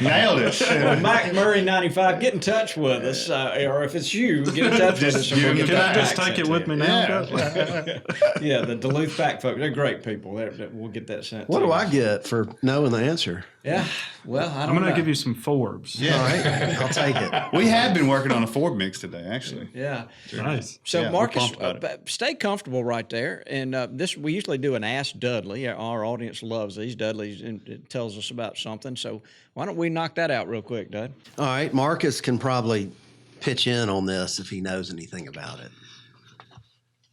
Nailed it. Mac Murray 95. Get in touch with us, or if it's you, get in touch with us. and give we'll him get the Can I that just back take sent it to with you. me now? Yeah. Yeah, the Duluth Pack folks, they're great people. We'll get that sent. What to do you. I get for knowing the answer? Yeah. Well, I don't I'm going know. to give you some Forbes. Yeah. All right, I'll take it. We have been working on a Ford mix today, actually. Yeah. Nice. So Yeah, we're Marcus, pumped about stay comfortable right there. And this, we usually do an Ask Dudley. Our audience loves these. Dudley tells us about something. So why don't we knock that out real quick, Dud? All right, Marcus can probably pitch in on this if he knows anything about it.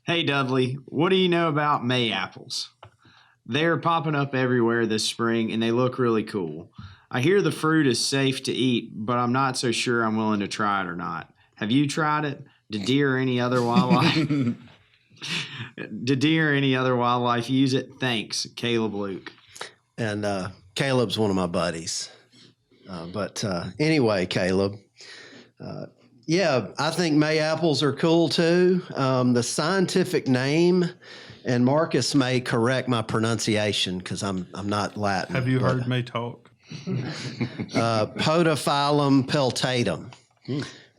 Hey, Dudley, what do you know about May apples? They're popping up everywhere this spring, and they look really cool. I hear the fruit is safe to eat, but I'm not so sure I'm willing to try it or not. Have you tried it? Did deer or any other wildlife? Did deer or any other wildlife use it? Thanks, Caleb Luke. And Caleb's one of my buddies. But anyway, Caleb, yeah, I think May apples are cool too. The scientific name, and Marcus may correct my pronunciation because I'm not Latin. Have you heard me talk? Podophyllum peltatum.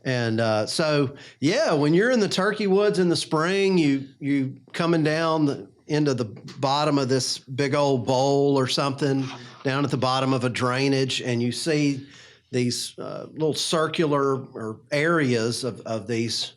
And so, yeah, when you're in the turkey woods in the spring, you coming down into the bottom of this big old bowl or something, down at the bottom of a drainage, and you see these little circular or areas of these.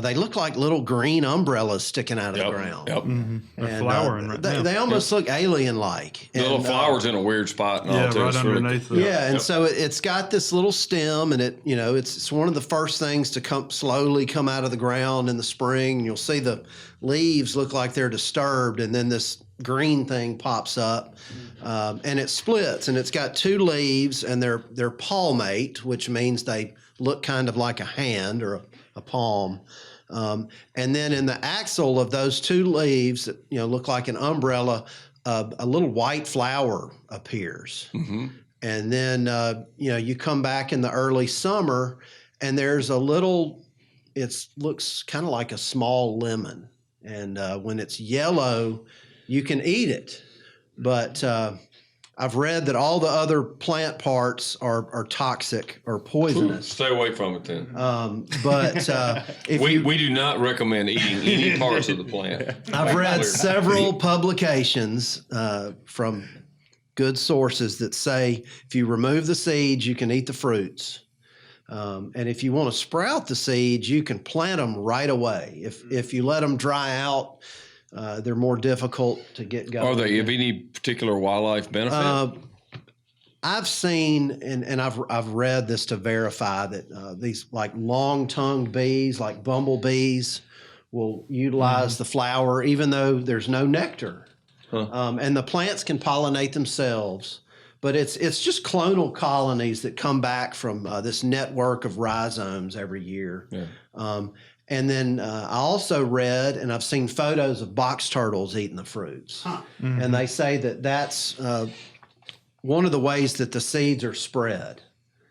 They look like little green umbrellas sticking out of the ground. Yep. Mm-hmm. They're And, flowering right now. they almost look alien-like. The little flowers in a weird spot. And Yeah, all too. right It's really underneath cool. the Yeah, and so it's got this little stem, and it's one of the first things to slowly come out of the ground in the spring. And you'll see the leaves look like they're disturbed, and then this green thing pops up, and it splits, and it's got two leaves, and they're palmate, which means they look kind of like a hand or a palm. And then in the axil of those two leaves that look like an umbrella, a little white flower appears. Mm-hmm. And then you come back in the early summer, and there's a little. It looks kind of like a small lemon, and when it's yellow, you can eat it. But I've read that all the other plant parts are toxic or poisonous. Stay away from it then. But if We do not recommend eating any parts of the plant. I've read several publications from good sources that say if you remove the seeds, you can eat the fruits. And if you want to sprout the seeds, you can plant them right away. If you let them dry out, they're more difficult to get going. Are they of any particular wildlife benefit? I've seen, and I've read this to verify that these like long-tongued bees, like bumblebees, will utilize the flower even though there's no nectar. And the plants can pollinate themselves. But it's just clonal colonies that come back from this network of rhizomes every year. Yeah. And then I also read, and I've seen photos of box turtles eating the fruits. Mm-hmm. And they say that that's one of the ways that the seeds are spread.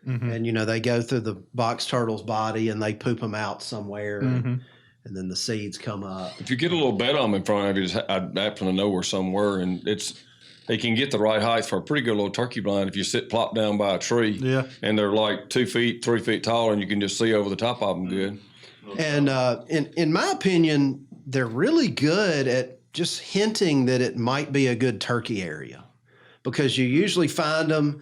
Mm-hmm. And, they go through the box turtle's body and they poop them out somewhere. And then the seeds come up. If you get a little bed on in front of you, I happen to know where somewhere, and they can get the right height for a pretty good little turkey blind if you sit plop down by a tree. Yeah. And they're like 2 feet, 3 feet tall, and you can just see over the top of them good. And in my opinion, they're really good at just hinting that it might be a good turkey area, because you usually find them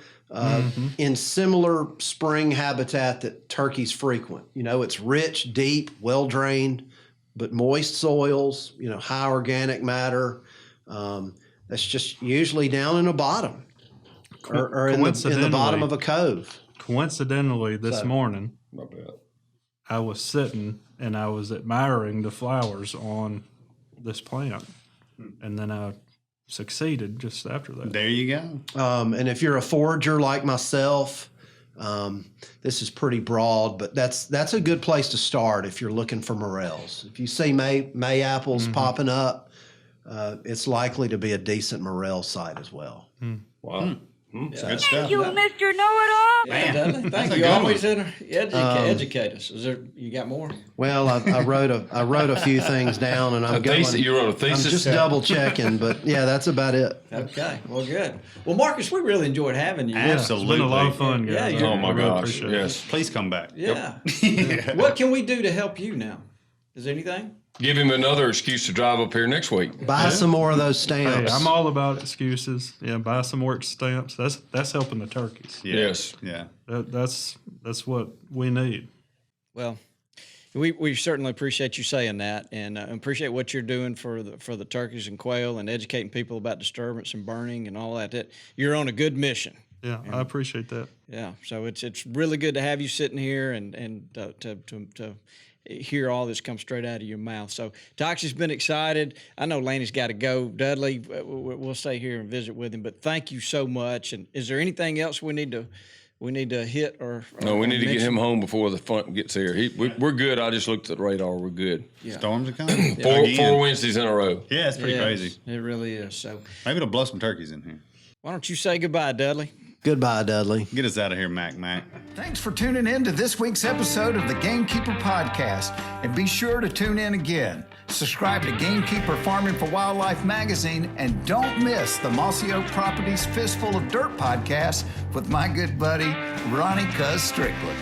in similar spring habitat that turkeys frequent. It's rich, deep, well-drained, but moist soils, high organic matter. That's just usually down in a bottom or in the bottom of a cove. Coincidentally, this morning, Not bad. I was sitting and I was admiring the flowers on this plant, and then I succeeded just after that. There you go. And if you're a forager like myself, this is pretty broad, but that's a good place to start if you're looking for morels. If you see May apples popping up, it's likely to be a decent morel site as well. Wow. Good Thank stuff. you, Mr. Know-It-All. Yeah, Dudley, that's thank a you. good Always one. educate us. You got more? Well, I wrote a few things down, and I'm You wrote a I'm thesis? just double checking, but yeah, that's about it. Okay, well, good. Well, Marcus, we really enjoyed having you. Absolutely. It's been a lot of fun, guys. Yeah, you're- Oh, my I really gosh. appreciate it. Yes. Please come back. Yeah. What can we do to help you now? Is there anything? Give him another excuse to drive up here next week. Buy some more of those Hey, stamps. I'm all about excuses. Yeah, buy some more stamps. That's helping the turkeys. Yes. Yeah. That's what we need. Well, we certainly appreciate you saying that, and appreciate what you're doing for the turkeys and quail, and educating people about disturbance and burning and all that. You're on a good mission. Yeah, I appreciate that. Yeah, so it's really good to have you sitting here and to hear all this come straight out of your mouth. So Toxie's been excited. I know Laney's got to go. Dudley, we'll stay here and visit with him. But thank you so much. And is there anything else we need to hit or No, we need to get mention? him home before the fun gets here. We're good. I just looked at the radar. We're good. Yeah. Storms are coming. Four Wednesdays in a row. Yeah, it's pretty Yes, crazy. It really is. So Maybe it'll blow some turkeys in here. why don't you say goodbye, Dudley? Goodbye, Dudley. Get us out of here, Mac. Thanks for tuning in to this week's episode of the Gamekeeper Podcast, and be sure to tune in again. Subscribe to Gamekeeper Farming for Wildlife magazine, and don't miss the Mossy Oak Properties Fistful of Dirt podcast with my good buddy, Ronnie Cuz Strickland.